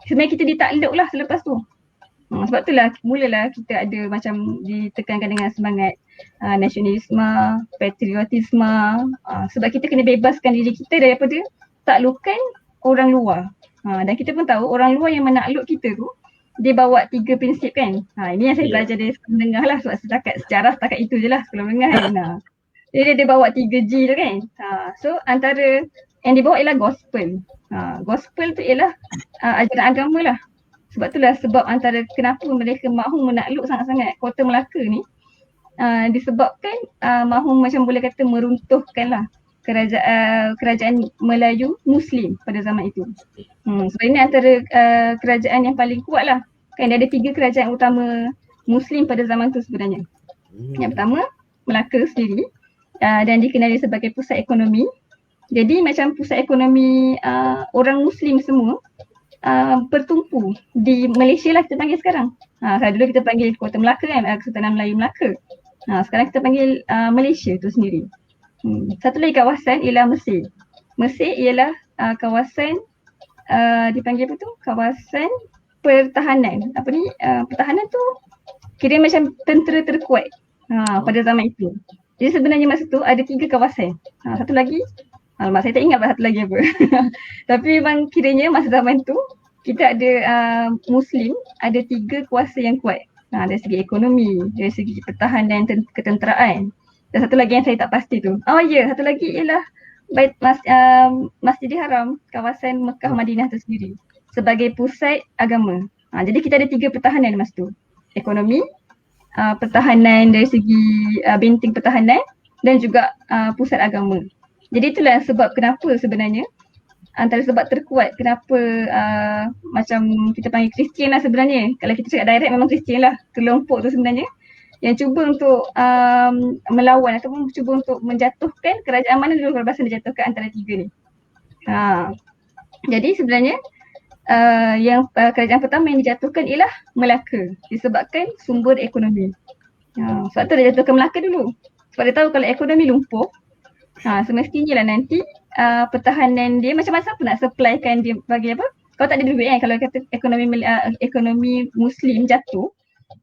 Speaker 4: Sebenarnya kita ditakluk lah selepas tu. Sebab itulah mulalah kita ada macam ditekankan dengan semangat nasionalisme, patriotisme, sebab kita kena bebaskan diri kita daripada taklukan orang luar. Dan kita pun tahu orang luar yang menakluk kita tu dia bawa 3 prinsip kan. Ini yang saya belajar dari sekolah menengah lah, sebab setakat sejarah setakat itu je lah sekolah menengah kan. Jadi dia bawa 3G tu kan. So antara yang dibawa ialah gospel. Gospel tu ialah ajaran agama lah. Sebab itulah sebab antara kenapa mereka mahu menakluk sangat-sangat kota Melaka ni, disebabkan mahu macam boleh kata meruntuhkan lah kerajaan Melayu Muslim pada zaman itu. Sebab ini antara kerajaan yang paling kuat lah. Kan dia ada 3 kerajaan utama Muslim pada zaman tu sebenarnya. Yang pertama Melaka sendiri, dan dikenali sebagai pusat ekonomi. Jadi macam pusat ekonomi orang Muslim semua bertumpu di Malaysia lah kita panggil sekarang. Kalau dulu kita panggil Kota Melaka kan, Kesultanan Melayu Melaka. Sekarang kita panggil Malaysia tu sendiri. Satu lagi kawasan ialah Mesir. Mesir ialah kawasan dipanggil apa tu? Kawasan pertahanan. Pertahanan tu kira macam tentera terkuat pada zaman itu. Jadi sebenarnya masa tu ada 3 kawasan. Satu lagi, alamak saya tak ingat satu lagi apa. Tapi memang kiranya masa zaman tu kita ada Muslim ada 3 kuasa yang kuat. Dari segi ekonomi, dari segi pertahanan dan ketenteraan. Dan satu lagi yang saya tak pasti tu. Satu lagi ialah Masjidil Haram, kawasan Mekah Madinah tu sendiri sebagai pusat agama. Jadi kita ada 3 pertahanan masa tu. Ekonomi, pertahanan dari segi benteng pertahanan dan juga pusat agama. Jadi itulah sebab kenapa sebenarnya antara sebab terkuat kenapa macam kita panggil Kristian lah sebenarnya. Kalau kita cakap direct memang Kristian lah kelompok tu sebenarnya yang cuba untuk melawan ataupun cuba untuk menjatuhkan kerajaan mana dulu perbalasan dijatuhkan antara 3 ni. Jadi sebenarnya yang kerajaan pertama yang dijatuhkan ialah Melaka disebabkan sumber ekonomi. Sebab tu dia jatuhkan Melaka dulu. Sebab dia tahu kalau ekonomi lumpuh, semestinya lah nanti pertahanan dia macam mana siapa nak supplykan dia bagi apa? Kalau tak ada duit kan, kalau kata ekonomi Muslim jatuh,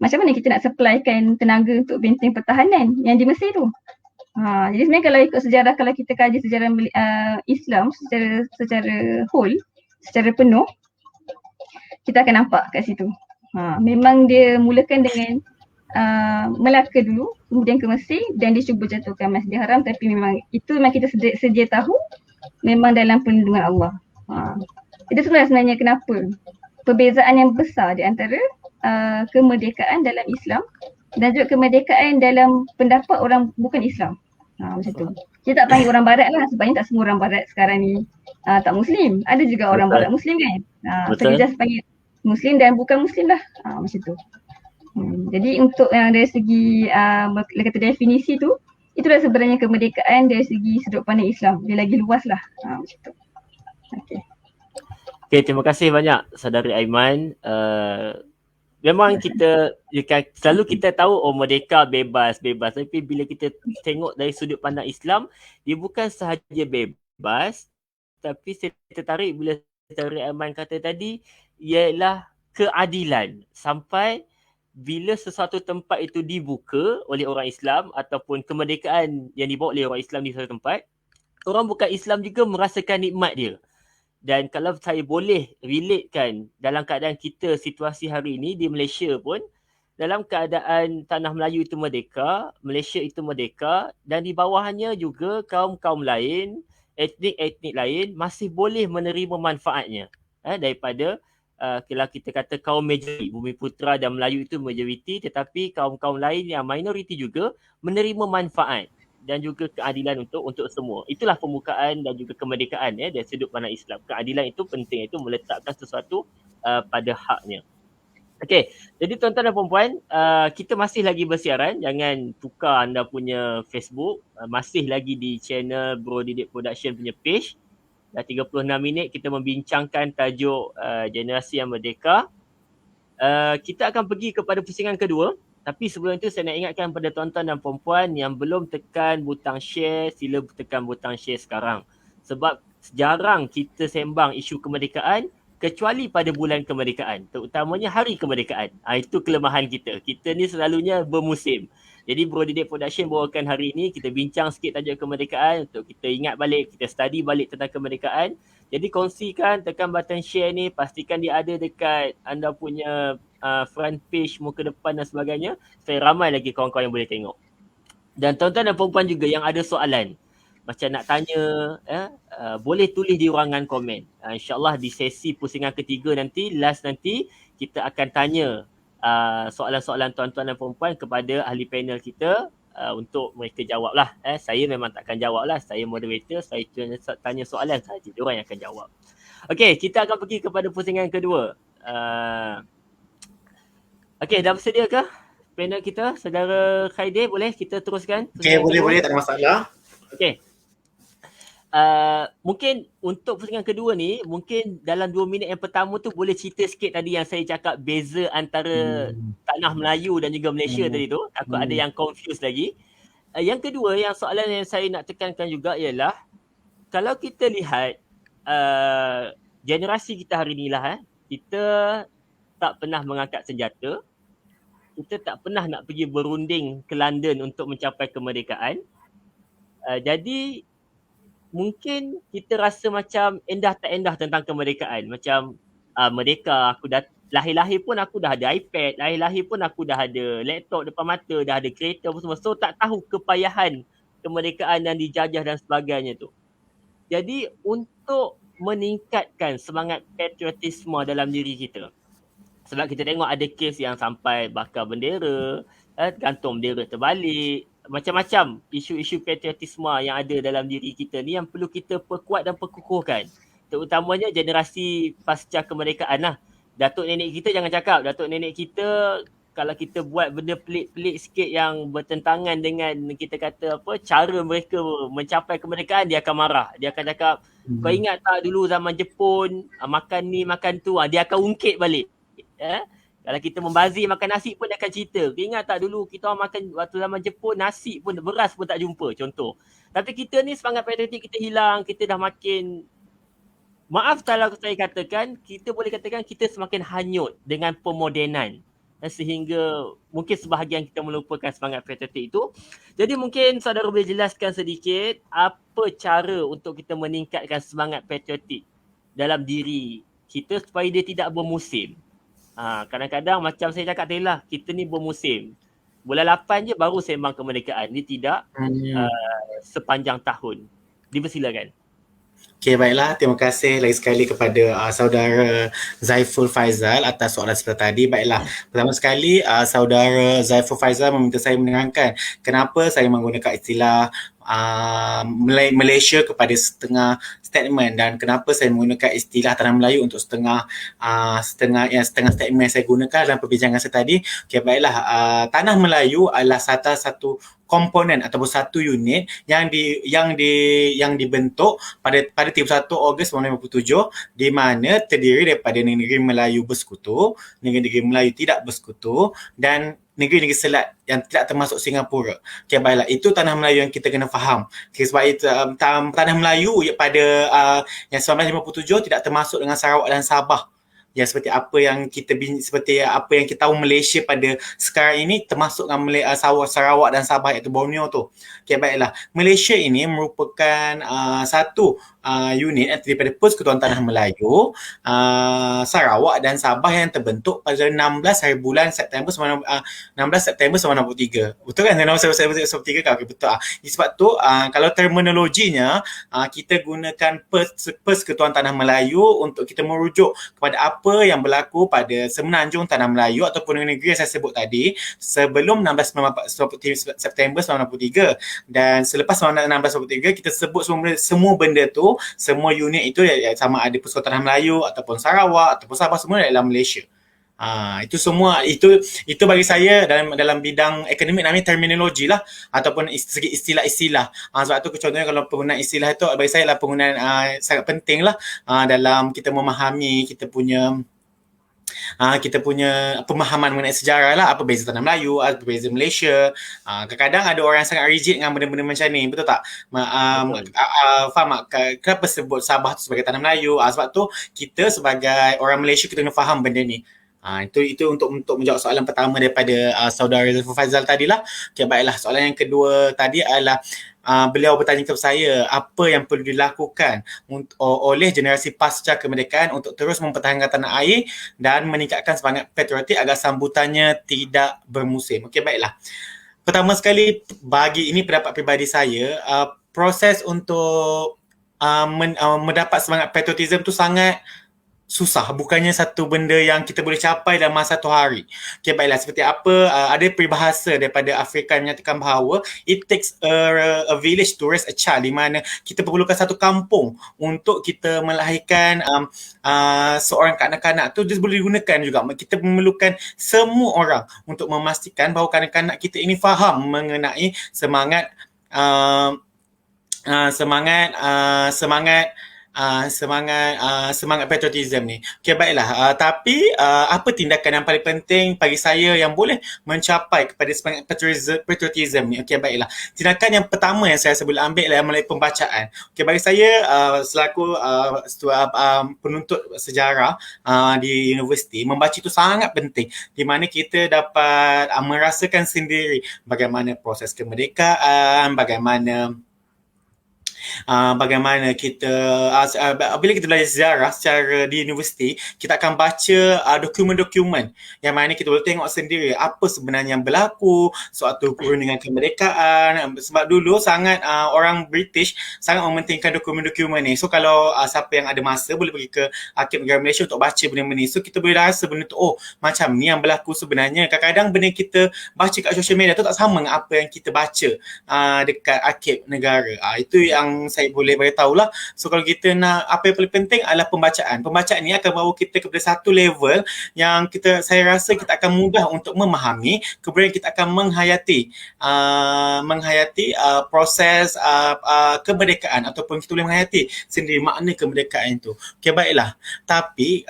Speaker 4: macam mana kita nak supplykan tenaga untuk benteng pertahanan yang di Mesir tu? Jadi sebenarnya kalau ikut sejarah, kalau kita kaji sejarah Islam secara whole, secara penuh, kita akan nampak kat situ. Memang dia mulakan dengan Melaka dulu, kemudian ke Mesir dan dia cuba jatuhkan Masjidil Haram, tapi memang itu memang kita sedia tahu memang dalam perlindungan Allah. Itu sebenarnya kenapa perbezaan yang besar di antara kemerdekaan dalam Islam dan juga kemerdekaan dalam pendapat orang bukan Islam. Macam tu. Kita tak panggil orang barat lah, sebabnya tak semua orang barat sekarang ni tak Muslim. Ada juga orang barat Muslim kan. So kita just panggil Muslim dan bukan Muslim lah. Macam tu. Jadi untuk yang dari segi kata definisi tu, itulah sebenarnya kemerdekaan dari segi sudut pandang Islam. Dia lagi luas lah. Macam tu.
Speaker 2: Okay, terima kasih banyak Saudari Aiman. Memang selalu kita tahu merdeka bebas. Tapi bila kita tengok dari sudut pandang Islam, dia bukan sahaja bebas, tapi saya tertarik bila Saudari Aiman kata tadi, ialah keadilan. Sampai bila sesuatu tempat itu dibuka oleh orang Islam ataupun kemerdekaan yang dibawa oleh orang Islam di suatu tempat, orang bukan Islam juga merasakan nikmat dia. Dan kalau saya boleh relatekan dalam keadaan kita situasi hari ini di Malaysia pun, dalam keadaan tanah Melayu itu merdeka, Malaysia itu merdeka, dan di bawahnya juga kaum-kaum lain, etnik-etnik lain masih boleh menerima manfaatnya daripada kalau kita kata kaum majoriti, Bumiputera dan Melayu itu majoriti, tetapi kaum-kaum lain yang minoriti juga menerima manfaat dan juga keadilan untuk semua. Itulah pembukaan dan juga kemerdekaan dari sudut pandang Islam. Keadilan itu penting, itu meletakkan sesuatu pada haknya. Okey, jadi tuan-tuan dan puan-puan, kita masih lagi bersiaran. Jangan tukar anda punya Facebook. Masih lagi di channel Bro Didik Production punya page. Dah 36 minit kita membincangkan tajuk Generasi yang Merdeka. Kita akan pergi kepada pusingan kedua. Tapi sebelum itu saya nak ingatkan pada tuan-tuan dan puan-puan yang belum tekan butang share, sila tekan butang share sekarang. Sebab jarang kita sembang isu kemerdekaan kecuali pada bulan kemerdekaan, terutamanya hari kemerdekaan. Itu kelemahan kita. Kita ni selalunya bermusim. Jadi Bro Didik Production bawakan hari ini, kita bincang sikit tajuk kemerdekaan untuk kita ingat balik, kita study balik tentang kemerdekaan. Jadi kongsikan, tekan button share ni, pastikan dia ada dekat anda punya front page, muka depan dan sebagainya. Saya ramai lagi kawan-kawan yang boleh tengok. Dan tuan-tuan dan perempuan juga yang ada soalan, macam nak tanya, boleh tulis di ruangan komen. InsyaAllah di sesi pusingan ketiga nanti, last nanti, kita akan tanya soalan-soalan tuan-tuan dan perempuan kepada ahli panel kita untuk mereka jawab lah. Saya memang takkan jawab lah. Saya moderator, saya tanya soalan sahaja. Diorang yang akan jawab. Okey, kita akan pergi kepada pusingan kedua. Okey, dah bersedia ke panel kita? Saudara Khairil, boleh kita teruskan?
Speaker 3: Okey, boleh, tak ada masalah.
Speaker 2: Okey. Mungkin untuk pusingan kedua ni, mungkin dalam 2 minit yang pertama tu boleh cerita sikit tadi yang saya cakap beza antara tanah Melayu dan juga Malaysia tadi tu. Takut ada yang confuse lagi. Yang kedua, yang soalan yang saya nak tekankan juga ialah, kalau kita lihat generasi kita hari ni lah, kita tak pernah mengangkat senjata. Kita tak pernah nak pergi berunding ke London untuk mencapai kemerdekaan. Jadi mungkin kita rasa macam endah tak endah tentang kemerdekaan. Macam merdeka, aku dah lahir-lahir pun aku dah ada iPad, lahir-lahir pun aku dah ada laptop depan mata, dah ada kereta apa semua. So tak tahu kepayahan kemerdekaan dan dijajah dan sebagainya tu. Jadi untuk meningkatkan semangat patriotisme dalam diri kita, sebab kita tengok ada kes yang sampai bakar bendera, gantung bendera terbalik, macam-macam isu-isu patriotisme yang ada dalam diri kita ni yang perlu kita perkuat dan perkukuhkan. Terutamanya generasi pasca kemerdekaan lah. Datuk nenek kita jangan cakap. Datuk nenek kita kalau kita buat benda pelik-pelik sikit yang bertentangan dengan kita kata apa, cara mereka mencapai kemerdekaan, dia akan marah. Dia akan cakap, kau ingat tak dulu zaman Jepun, makan ni, makan tu, dia akan ungkit balik. Kalau kita membazir makan nasi pun dia akan cerita. Kau ingat tak dulu kita orang makan waktu zaman Jepun, nasi pun, beras pun tak jumpa, contoh. Tapi kita ni semangat patriotik kita hilang, kita dah makin, maaf kalau saya katakan, kita boleh katakan kita semakin hanyut dengan pemodenan. Sehingga mungkin sebahagian kita melupakan semangat patriotik itu. Jadi mungkin saudara boleh jelaskan sedikit apa cara untuk kita meningkatkan semangat patriotik dalam diri kita supaya dia tidak bermusim. Kadang-kadang macam saya cakap tadi lah, kita ni bermusim. Bulan 8 je baru sembang kemerdekaan. Dia tidak sepanjang tahun. Dipersilakan.
Speaker 3: Okey, baiklah. Terima kasih lagi sekali kepada saudara Zaiful Faizal atas soalan seperti tadi. Baiklah, pertama sekali saudara Zaiful Faizal meminta saya menerangkan kenapa saya menggunakan istilah Malaysia kepada setengah statement dan kenapa saya menggunakan istilah Tanah Melayu untuk setengah statement yang saya gunakan dalam perbincangan saya tadi. Okey, baiklah, Tanah Melayu adalah satu komponen ataupun satu unit yang dibentuk pada 31 Ogos 1957 di mana terdiri daripada negeri Melayu bersekutu, negeri Melayu tidak bersekutu dan negeri-negeri selat yang tidak termasuk Singapura. Okey, baiklah, itu Tanah Melayu yang kita kena faham. Okay, sebab itu Tanah Melayu pada yang 1957 tidak termasuk dengan Sarawak dan Sabah. yang seperti apa yang seperti apa yang kita tahu Malaysia pada sekarang ini, termasuk dengan Sarawak dan Sabah iaitu Borneo tu. Okay, baiklah. Malaysia ini merupakan satu unit daripada Persekutuan Tanah Melayu, Sarawak dan Sabah yang terbentuk pada 16 hari bulan September 16 September 1993. Betul kan? 16 September 1993 kan? Okay, betul. Sebab tu kalau terminologinya kita gunakan Persekutuan Tanah Melayu untuk kita merujuk kepada apa yang berlaku pada Semenanjung Tanah Melayu ataupun negeri yang saya sebut tadi sebelum 16 September 1993. Dan selepas 16 kita sebut semua benda tu, semua unit itu sama ada Persekutuan Tanah Melayu ataupun Sarawak ataupun Sabah, semua dalam Malaysia. Itu semua itu bagi saya dalam bidang akademik namanya terminologi lah ataupun segi istilah-istilah. Sebab tu contohnya kalau penggunaan istilah itu bagi saya adalah penggunaan sangat penting lah dalam kita memahami kita punya pemahaman mengenai sejarah lah, apa beza Tanah Melayu, apa beza Malaysia. Kadang-kadang ada orang yang sangat rigid dengan benda-benda macam ni, betul tak? Faham tak? Kenapa sebut Sabah tu sebagai Tanah Melayu? Sebab tu kita sebagai orang Malaysia kita kena faham benda ni. Itu untuk menjawab soalan pertama daripada saudara Zafar Faizal tadi lah. Okay, baiklah. Soalan yang kedua tadi adalah beliau bertanya kepada saya apa yang perlu dilakukan oleh generasi pasca kemerdekaan untuk terus mempertahankan tanah air dan meningkatkan semangat patriotik agar sambutannya tidak bermusim. Okey, baiklah. Pertama sekali, bagi ini pendapat peribadi saya, proses untuk mendapat semangat patriotism tu sangat susah, bukannya satu benda yang kita boleh capai dalam masa satu hari. Okay, baiklah, seperti apa, ada peribahasa daripada Afrika yang menyatakan bahawa it takes a village to raise a child, di mana kita perlukan satu kampung untuk kita melahirkan seorang kanak-kanak tu. Dia boleh digunakan juga, kita memerlukan semua orang untuk memastikan bahawa kanak-kanak kita ini faham mengenai semangat patriotism ni. Okay, baiklah. Tapi apa tindakan yang paling penting bagi saya yang boleh mencapai kepada semangat patriotism ni? Okay, baiklah. Tindakan yang pertama yang saya boleh ambil adalah melalui pembacaan. Okay, bagi saya selaku penuntut sejarah di universiti, membaca itu sangat penting, di mana kita dapat merasakan sendiri bagaimana proses kemerdekaan, bagaimana kita bila kita belajar sejarah secara di universiti, kita akan baca dokumen-dokumen yang mana kita boleh tengok sendiri apa sebenarnya yang berlaku suatu perundingan kemerdekaan. Sebab dulu sangat orang British sangat mementingkan dokumen-dokumen ni. So kalau siapa yang ada masa boleh pergi ke Arkib Negara Malaysia untuk baca benda-benda ni. So kita boleh rasa benda tu, oh macam ni yang berlaku sebenarnya. Kadang-kadang benda kita baca kat social media tu tak sama dengan apa yang kita baca dekat Arkib Negara. Itu yang saya boleh beritahu lah. So kalau kita nak, apa yang paling penting adalah pembacaan. Pembacaan ni akan bawa kita kepada satu level yang saya rasa kita akan mudah untuk memahami, kemudian kita akan menghayati proses kemerdekaan ataupun kita boleh menghayati sendiri makna kemerdekaan itu. Okay, baiklah. Tapi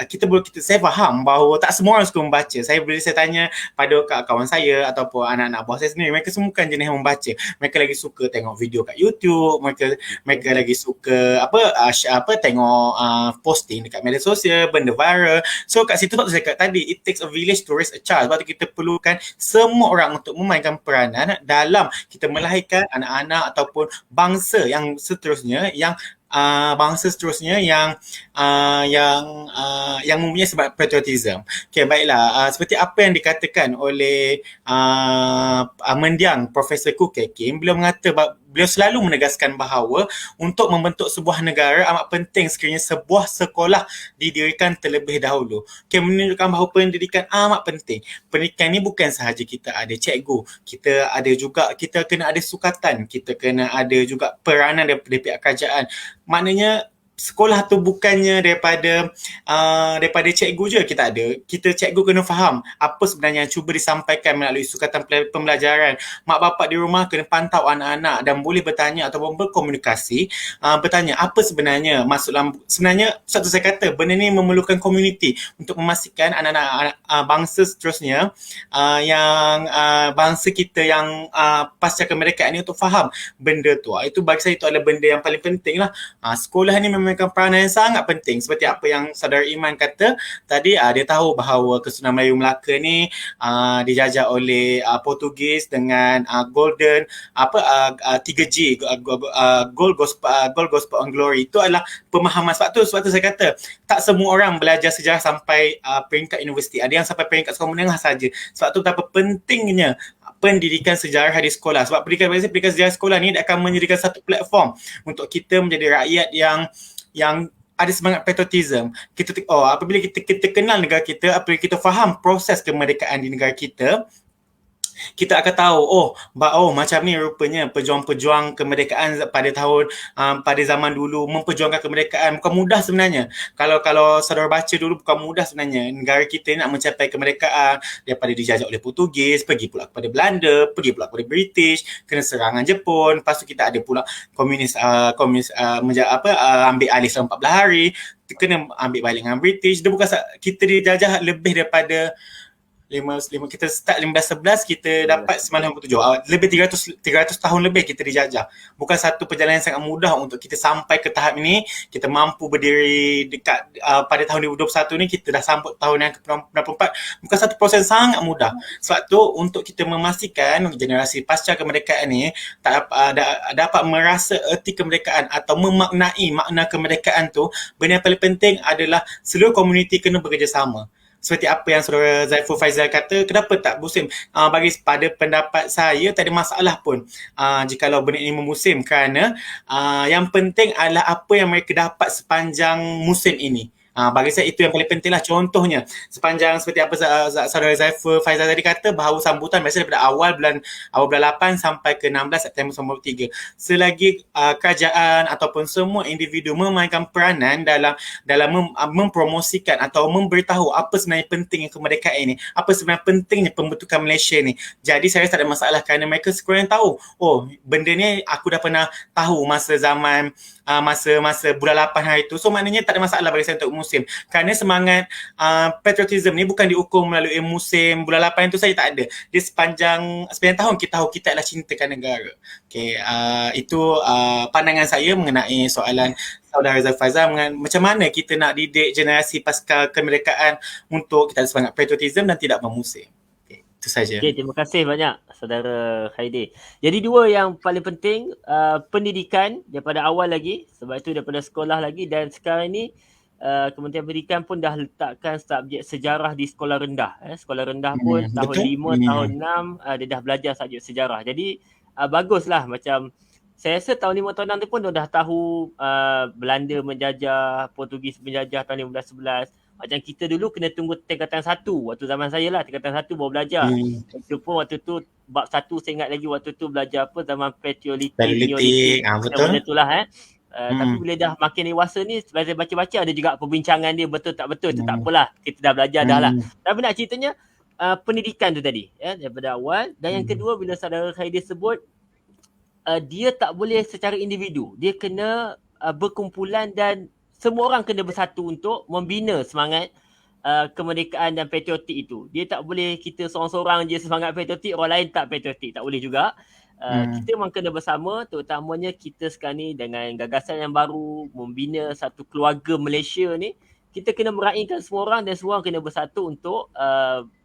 Speaker 3: saya faham bahawa tak semua orang suka membaca. Saya tanya pada kawan saya ataupun anak-anak buah saya sendiri, mereka semua bukan jenis yang membaca. Mereka lagi suka tengok video kat YouTube, mereka lagi suka tengok posting dekat media sosial, benda viral. So kat situ saya cakap tadi, it takes a village to raise a child. Sebab tu kita perlukan semua orang untuk memainkan peranan dalam kita melahirkan anak-anak ataupun bangsa yang seterusnya yang mempunyai sebab patriotism. Okay, baiklah. Seperti apa yang dikatakan oleh mendiang Profesor Khoo Kek Kim, beliau selalu menegaskan bahawa untuk membentuk sebuah negara amat penting sekiranya sebuah sekolah didirikan terlebih dahulu. Okay, menunjukkan bahawa pendidikan amat penting. Pendidikan ni bukan sahaja kita ada cikgu, kita kena ada sukatan, kita kena ada juga peranan daripada pihak kerajaan. Maknanya sekolah tu bukannya daripada cikgu je kita cikgu kena faham apa sebenarnya yang cuba disampaikan melalui sukatan pembelajaran. Mak bapak di rumah kena pantau anak-anak dan boleh bertanya ataupun berkomunikasi, bertanya apa sebenarnya maksud sebenarnya. Satu saya kata benda ni memerlukan komuniti untuk memastikan anak-anak bangsa seterusnya yang bangsa kita yang pasca kemerdekaan ni untuk faham benda tu. Itu bagi saya itu adalah benda yang paling penting lah. Sekolah ni memang memainkan peranan yang sangat penting seperti apa yang saudara Iman kata tadi. Dia tahu bahawa Kesultanan Melayu Melaka ni dijajah oleh Portugis dengan golden 3G, gold gospel and glory. Itu adalah pemahaman. Sebab tu saya kata tak semua orang belajar sejarah sampai peringkat universiti. Ada yang sampai peringkat sekolah menengah saja. Sebab tu betapa pentingnya pendidikan sejarah di sekolah. Sebab pendidikan sejarah sekolah ni akan menjadikan satu platform untuk kita menjadi rakyat yang ada semangat patriotism. Apabila kita kenal negara kita, apabila kita faham proses kemerdekaan di negara kita, kita akan tahu macam ni rupanya pejuang-pejuang kemerdekaan pada zaman dulu memperjuangkan kemerdekaan. Bukan mudah sebenarnya. Kalau saudara baca dulu, bukan mudah sebenarnya. Negara kita nak mencapai kemerdekaan daripada dijajah oleh Portugis, pergi pula kepada Belanda, pergi pula kepada British, kena serangan Jepun, lepas tu kita ada pula komunis ambil alih selama 14 hari, kena ambil balik dengan British. Dia bukan kita dijajah lebih daripada 5 kita start 1511, kita dapat 957. Lebih 300 tahun lebih kita dijajah. Bukan satu perjalanan yang sangat mudah untuk kita sampai ke tahap ini. Kita mampu berdiri dekat pada tahun 2021 ni, kita dah sambut tahun yang ke-94. Bukan satu proses yang sangat mudah. Sebab tu untuk kita memastikan generasi pasca kemerdekaan ni dapat merasa erti kemerdekaan atau memaknai makna kemerdekaan tu, benda yang paling penting adalah seluruh komuniti kena bekerjasama. Seperti apa yang saudara Zaiful Faizal kata, kenapa tak musim? Pada pendapat saya, tak ada masalah pun jikalau benda ini memusim, kerana yang penting adalah apa yang mereka dapat sepanjang musim ini. Bagi saya itu yang paling penting lah. Contohnya sepanjang seperti apa saudara Zaiful Faizal tadi kata, bahawa sambutan biasanya daripada awal bulan 8 sampai ke 16 September 1993. Selagi kerajaan ataupun semua individu memainkan peranan dalam mempromosikan atau memberitahu apa sebenarnya pentingnya kemerdekaan ini, apa sebenarnya pentingnya pembentukan Malaysia ni. Jadi saya rasa tak ada masalah kerana mereka sekurang tahu, benda ni aku dah pernah tahu masa zaman masa bulan 8 hari tu. So maknanya tak ada masalah bagi saya untuk musim. Kerana semangat patriotism ni bukan diukur melalui musim bulan 8 itu saja, tak ada. Dia sepanjang tahun kita tahu kita adalah cintakan negara. Okay, itu pandangan saya mengenai soalan saudara Zaiful, macam mana kita nak didik generasi pasca kemerdekaan untuk kita ada semangat patriotism dan tidak memusim. Itu saja.
Speaker 2: Okay, terima kasih banyak saudara Khairi. Jadi dua yang paling penting, pendidikan daripada awal lagi, sebab itu daripada sekolah lagi, dan sekarang ni Kementerian Pendidikan pun dah letakkan subjek sejarah di sekolah rendah. Sekolah rendah pun tahun 5, tahun 6 dia dah belajar subjek sejarah. Jadi baguslah, macam saya rasa tahun 5, tahun 6 tu pun dah tahu Belanda menjajah, Portugis menjajah tahun 1511. Macam kita dulu kena tunggu tingkatan 1. Waktu zaman saya lah, tingkatan 1 baru belajar. Itu pun waktu tu bab 1 saya ingat lagi, waktu tu belajar apa, zaman Paleolitik,
Speaker 3: betul.
Speaker 2: Benda tu lah. Tapi bila dah makin dewasa ni, saya baca-baca ada juga perbincangan dia betul tak betul. Itu tak apalah, kita dah belajar dah lah. Tapi nak ceritanya pendidikan tu tadi daripada awal. Dan yang kedua, bila saudara Khairi sebut, dia tak boleh secara individu. Dia kena berkumpulan dan semua orang kena bersatu untuk membina semangat kemerdekaan dan patriotik itu. Dia tak boleh kita seorang-seorang je semangat patriotik, orang lain tak patriotik. Tak boleh juga. Kita memang kena bersama, terutamanya kita sekarang ni dengan gagasan yang baru, membina satu keluarga Malaysia ni, kita kena meraihkan semua orang dan semua orang kena bersatu untuk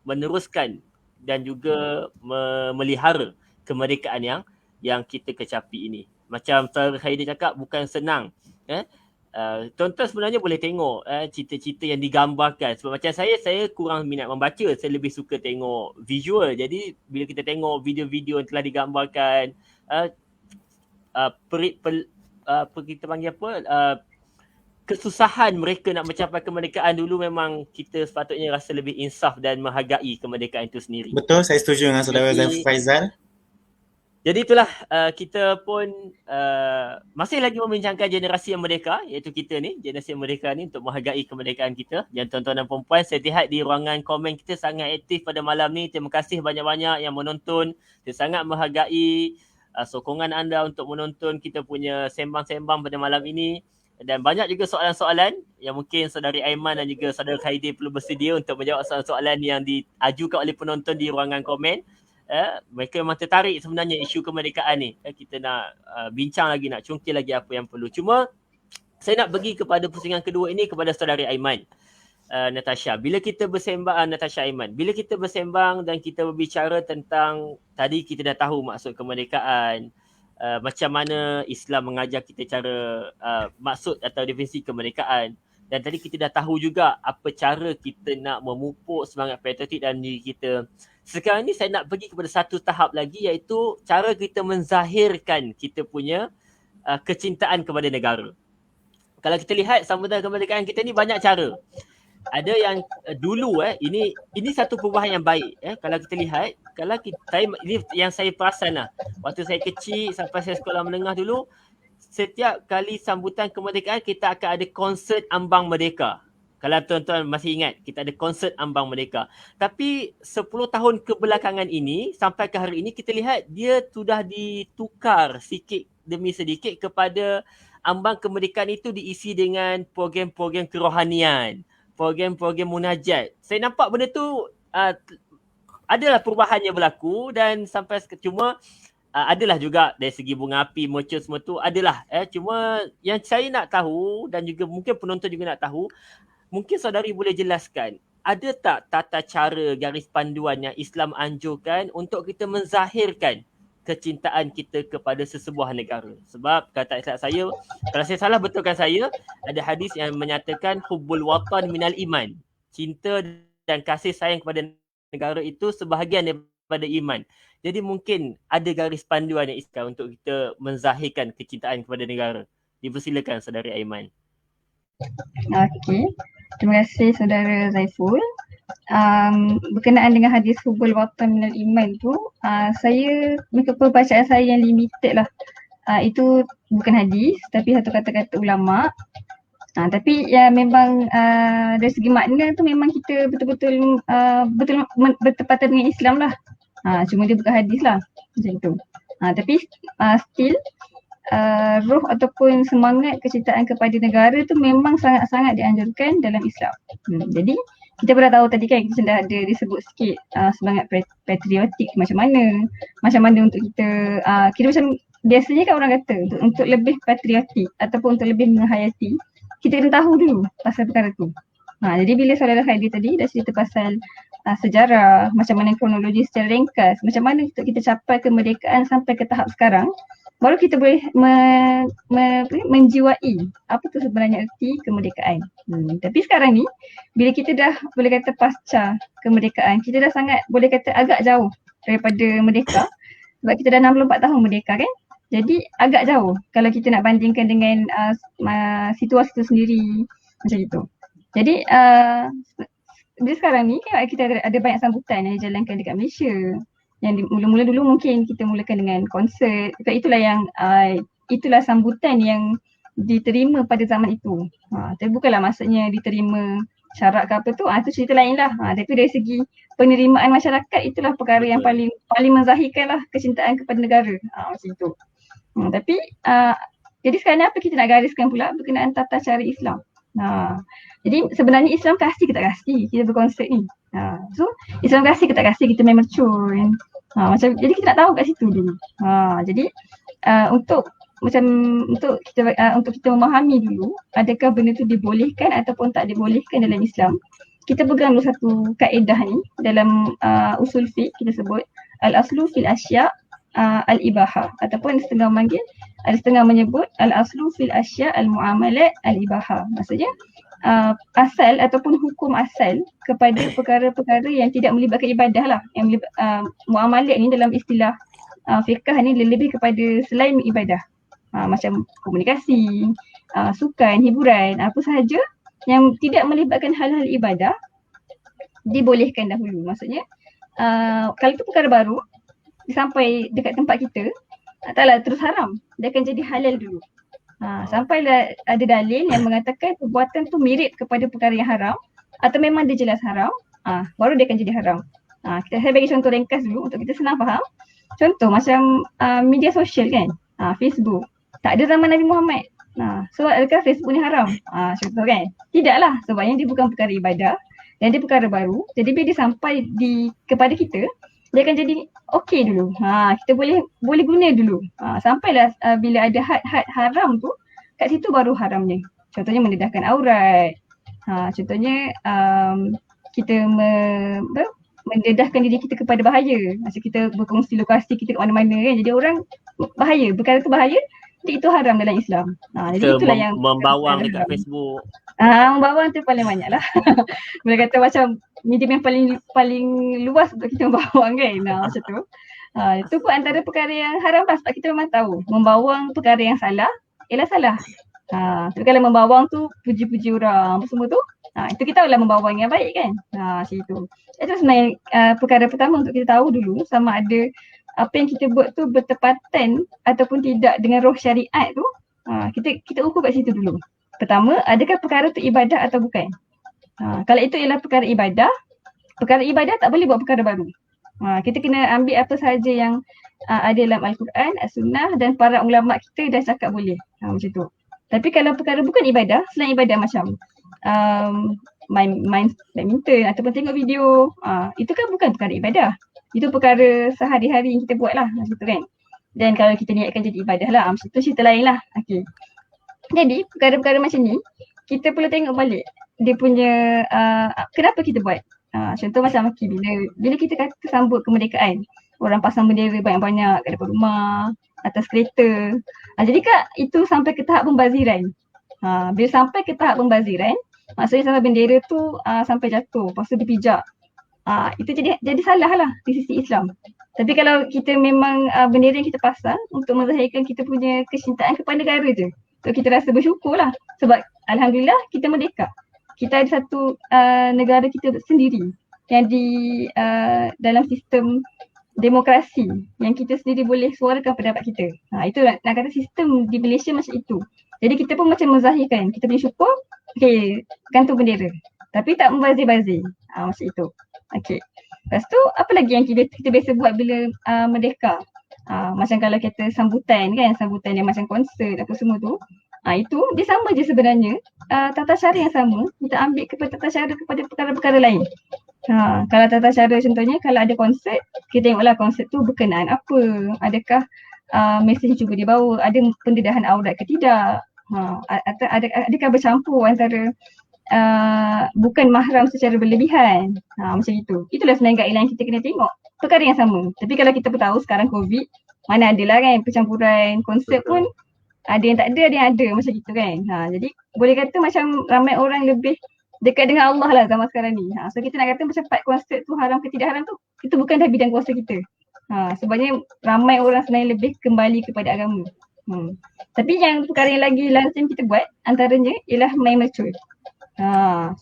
Speaker 2: meneruskan dan juga memelihara kemerdekaan yang kita kecapi ini. Macam Saudara Khairi cakap, bukan senang. Tonton sebenarnya boleh tengok cerita-cerita yang digambarkan. Sebab macam saya kurang minat membaca, saya lebih suka tengok visual. Jadi bila kita tengok video-video yang telah digambarkan, kita panggil apa, kesusahan mereka nak mencapai kemerdekaan dulu, memang kita sepatutnya rasa lebih insaf dan menghargai kemerdekaan itu sendiri.
Speaker 3: Betul, saya setuju dengan saudara Zaiful Faizal.
Speaker 2: Jadi itulah, kita pun masih lagi membincangkan generasi yang merdeka, iaitu kita ni, generasi yang merdeka ni, untuk menghargai kemerdekaan kita. Dan tuan-tuan dan puan-puan, saya lihat di ruangan komen kita sangat aktif pada malam ni. Terima kasih banyak-banyak yang menonton. Saya sangat menghargai sokongan anda untuk menonton kita punya sembang-sembang pada malam ini. Dan banyak juga soalan-soalan yang mungkin saudari Aiman dan juga saudara Khairi perlu bersedia untuk menjawab soalan-soalan yang diajukan oleh penonton di ruangan komen. Mereka memang tertarik sebenarnya isu kemerdekaan ni. Kita nak bincang lagi, nak cungkil lagi apa yang perlu. Cuma Saya nak pergi kepada pusingan kedua ini kepada saudari Aiman. Natasha, bila kita bersembang, Natasha Aiman, bila kita bersembang dan kita berbicara tentang, tadi kita dah tahu maksud kemerdekaan, macam mana Islam mengajar kita cara maksud atau definisi kemerdekaan, dan tadi kita dah tahu juga apa cara kita nak memupuk semangat patriotik dalam diri kita. Sekarang ni saya nak pergi kepada satu tahap lagi, iaitu cara kita menzahirkan kita punya kecintaan kepada negara. Kalau kita lihat sambutan kemerdekaan kita ni banyak cara. Ada yang dulu ini satu perubahan yang baik kalau kita lihat, kalau kita, ini yang saya perasan lah, waktu saya kecil sampai saya sekolah menengah dulu, setiap kali sambutan kemerdekaan kita akan ada konsert Ambang Merdeka. Kalau tuan-tuan masih ingat, kita ada konsert Ambang Merdeka. Tapi 10 tahun kebelakangan ini sampai ke hari ini kita lihat dia sudah ditukar sikit demi sedikit kepada ambang kemerdekaan itu diisi dengan program-program kerohanian, program-program munajat. Saya nampak benda tu adalah perubahan yang berlaku, dan sampai cuma adalah juga dari segi bunga api, mercun semua tu adalah. Cuma yang saya nak tahu, dan juga mungkin penonton juga nak tahu, mungkin saudari boleh jelaskan, ada tak tata cara, garis panduan yang Islam anjurkan untuk kita menzahirkan kecintaan kita kepada sesebuah negara? Sebab kata Islam saya, kalau saya salah betulkan saya, ada hadis yang menyatakan hubbul watan minal iman. Cinta dan kasih sayang kepada negara itu sebahagian daripada iman. Jadi mungkin ada garis panduan yang Islam untuk kita menzahirkan kecintaan kepada negara. Dipersilakan saudari Aiman.
Speaker 4: Okey. Terima kasih saudara Zaiful. Berkenaan dengan hadis hubbul watan minal iman tu, saya mengikut bacaan saya yang limited lah. Itu bukan hadis tapi satu kata-kata ulama. Tapi ya memang dari segi makna tu memang kita betul-betul bertepatan dengan Islam lah. Cuma dia bukan hadis lah macam tu. Tapi still roh ataupun semangat kecintaan kepada negara tu memang sangat-sangat dianjurkan dalam Islam. Jadi kita pernah tahu tadi kan, kita dah ada disebut sikit semangat patriotik macam mana untuk kita macam biasanya kan orang kata untuk lebih patriotik ataupun untuk lebih menghayati, kita kena tahu dulu pasal perkara tu. Jadi bila saudara Khairi tadi dah cerita pasal sejarah, macam mana kronologi secara ringkas, macam mana kita capai kemerdekaan sampai ke tahap sekarang, baru kita boleh menjiwai apa tu sebenarnya erti kemerdekaan. Tapi sekarang ni, bila kita dah boleh kata pasca kemerdekaan, kita dah sangat boleh kata agak jauh daripada merdeka. Sebab kita dah 64 tahun merdeka kan. Jadi agak jauh kalau kita nak bandingkan dengan situasi tu sendiri macam itu. Jadi bila sekarang ni kan kita ada banyak sambutan yang dijalankan dekat Malaysia. Yang mula-mula dulu mungkin kita mulakan dengan konsert. Itulah sambutan yang diterima pada zaman itu. Tapi bukanlah maksudnya diterima syarat ke apa tu, itu cerita lain lah. Tapi dari segi penerimaan masyarakat, itulah perkara yang paling menzahirkan lah kecintaan kepada negara. Macam tu. Tapi jadi sekarang ni apa kita nak gariskan pula berkenaan tata cara Islam. Jadi sebenarnya Islam kasih ke tak kasih kita berkonsert ni. So Islam kasih ke tak kasih kita main mercun. Macam jadi kita nak tahu kat situ dulu. Jadi untuk kita memahami dulu adakah benda tu dibolehkan ataupun tak dibolehkan dalam Islam. Kita pegang dulu satu kaedah ni dalam usul fiqh, kita sebut al-aslu fil asya' al-ibahah, ataupun ada setengah menyebut al-aslu fil asya' al-muamalat al-ibahah. Maksudnya asal ataupun hukum asal kepada perkara-perkara yang tidak melibatkan ibadah lah. Yang muamalat ni dalam istilah fiqh ni lebih kepada selain ibadah. Macam komunikasi, sukan, hiburan, apa sahaja yang tidak melibatkan hal-hal ibadah dibolehkan dahulu. Maksudnya kalau itu perkara baru sampai dekat tempat kita, taklah terus haram, dia akan jadi halal dulu. Sampailah ada dalil yang mengatakan perbuatan tu mirip kepada perkara yang haram atau memang dia jelas haram, baru dia akan jadi haram. Saya bagi contoh ringkas dulu untuk kita senang faham. Contoh macam media sosial kan, Facebook. Tak ada zaman Nabi Muhammad. So adakah Facebook ni haram? Contoh kan? Tidaklah, sebabnya dia bukan perkara ibadah dan dia perkara baru. Jadi bila dia sampai kepada kita, dia akan jadi okey dulu. Kita boleh guna dulu. Sampailah bila ada had-had haram tu, kat situ baru haramnya. Contohnya mendedahkan aurat. Contohnya kita mendedahkan diri kita kepada bahaya. Maksud kita berkongsi lokasi kita ke mana-mana kan. Jadi orang bahaya, perkara tu bahaya, jadi itu haram dalam Islam. Jadi
Speaker 2: Kita
Speaker 4: itulah yang
Speaker 2: membawang dekat Facebook.
Speaker 4: membawang tu paling banyak lah. Boleh kata macam medium yang paling luas untuk kita membawang kan. Macam tu. Itu pun antara perkara yang haram lah sebab kita memang tahu membawang perkara yang salah ialah salah. Tapi kalau membawang tu puji-puji orang apa semua tu, itu kita tahulah membawang yang baik kan. Macam itu. Itu sebenarnya perkara pertama untuk kita tahu dulu sama ada apa yang kita buat tu bertepatan ataupun tidak dengan roh syariat tu. Kita ukur kat situ dulu. Pertama, adakah perkara tu ibadah atau bukan? Kalau itu ialah perkara ibadah tak boleh buat perkara baru. Kita kena ambil apa sahaja yang ada dalam Al-Quran, As-Sunnah dan para ulama kita dah cakap boleh. Macam tu. Tapi kalau perkara bukan ibadah, selain ibadah macam main badminton ataupun tengok video, itu kan bukan perkara ibadah. Itu perkara sehari-hari yang kita buat lah macam tu kan. Dan kalau kita niatkan jadi ibadah lah, macam tu cerita lain lah. Okay. Jadi perkara-perkara macam ni, kita perlu tengok balik dia punya kenapa kita buat. Contoh macam bila kita kata sambut kemerdekaan, orang pasang bendera banyak-banyak kat depan rumah, atas kereta. Jadi kak itu sampai ke tahap pembaziran. Bila sampai ke tahap pembaziran, maksudnya sampai bendera tu sampai jatuh, lepas tu dipijak. Itu jadi salah lah di sisi Islam. Tapi kalau kita memang bendera yang kita pasang untuk menzahirkan kita punya kecintaan kepada negara je. So kita rasa bersyukur lah sebab Alhamdulillah kita merdeka. Kita ada satu negara kita sendiri yang dalam sistem demokrasi yang kita sendiri boleh suarakan pendapat kita. Itu nak kata sistem di Malaysia macam itu. Jadi kita pun macam menzahirkan, kita punya syukur, okay, gantung bendera. Tapi tak membazir-bazir. Macam itu. Okay. Lepas tu apa lagi yang kita biasa buat bila merdeka? Macam kalau kita sambutan yang macam konsert apa semua tu. Itu dia sama je sebenarnya. Tata cara yang sama, kita ambil kepada tata cara kepada perkara-perkara lain. Kalau tata cara contohnya kalau ada konsert, kita tengoklah konsert tu berkenaan apa. Adakah mesej yang cuba dibawa, ada pendedahan aurat ke tidak? Adakah bercampur antara bukan mahram secara berlebihan. Macam itu. Itulah sebenarnya guideline yang kita kena tengok. Perkara yang sama. Tapi kalau kita pun tahu sekarang COVID, mana adalah kan percampuran konsep pun ada yang tak ada yang ada macam itu kan. Jadi boleh kata macam ramai orang lebih dekat dengan Allah lah zaman sekarang ni. So kita nak kata macam part konsep tu haram ke tidak haram tu, itu bukan dah bidang kuasa kita. Sebabnya ramai orang sebenarnya lebih kembali kepada agama. Tapi yang perkara yang lagi lazim kita buat antaranya ialah main mercun.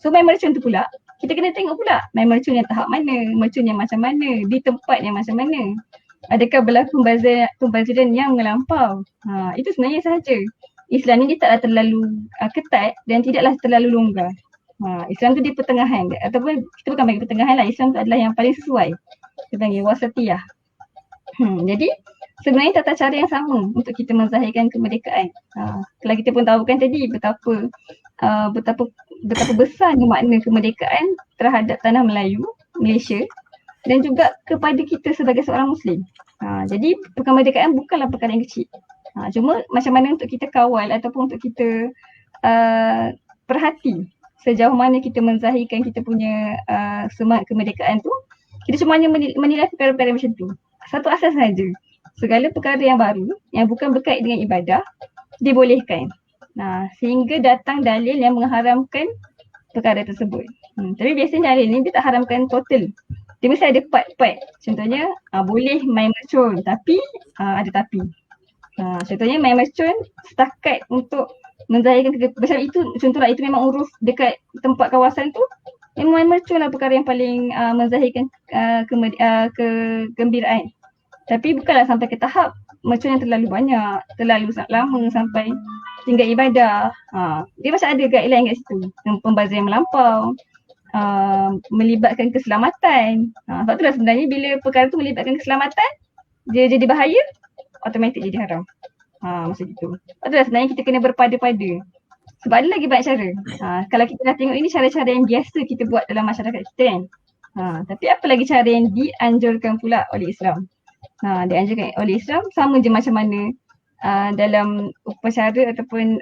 Speaker 4: So main mercun tu pula, kita kena tengok pula main mercun yang tahap mana, mercun yang macam mana, di tempat yang macam mana. Adakah berlaku pembaziran yang melampau? Itu sebenarnya sahaja. Islam ni dia taklah terlalu ketat dan tidaklah terlalu longgar. Islam tu di pertengahan, ataupun kita bukan bagi pertengahan lah, Islam tu adalah yang paling sesuai. Kita panggil wasatiyah. Jadi sebenarnya tata cara yang sama untuk kita menzahirkan kemerdekaan. Kalau kita pun tahu kan tadi betapa besarnya makna kemerdekaan terhadap tanah Melayu, Malaysia dan juga kepada kita sebagai seorang Muslim. Jadi kemerdekaan bukanlah perkara yang kecil. Cuma macam mana untuk kita kawal ataupun untuk kita perhati sejauh mana kita menzahirkan kita punya semangat kemerdekaan tu, kita semuanya menilai perkara-perkara macam tu. Satu asas saja. Segala perkara yang baru yang bukan berkait dengan ibadah dibolehkan. Sehingga datang dalil yang mengharamkan perkara tersebut. Tapi biasanya dalil ni dia tak haramkan total. Dia mesti ada part-part. Contohnya boleh main mercun tapi ada tapi. Contohnya main mercun setakat untuk menzahirkan macam itu, contohlah itu memang uruf dekat tempat kawasan tu, memang main mercun lah perkara yang paling menzahirkan kegembiraan. Tapi bukanlah sampai ke tahap mercun yang terlalu banyak, terlalu lama sampai tinggal ibadah. Dia macam ada guideline kat situ. Pembaziran melampau, melibatkan keselamatan. Sebab itulah sebenarnya bila perkara tu melibatkan keselamatan, dia jadi bahaya, automatik jadi haram. Macam itu. Sebab itulah sebenarnya kita kena berpada-pada. Sebab ada lagi banyak cara. Kalau kita dah tengok ini cara-cara yang biasa kita buat dalam masyarakat kita kan. Tapi apa lagi cara yang dianjurkan pula oleh Islam? Dianjurkan oleh Islam sama je macam mana dalam upacara ataupun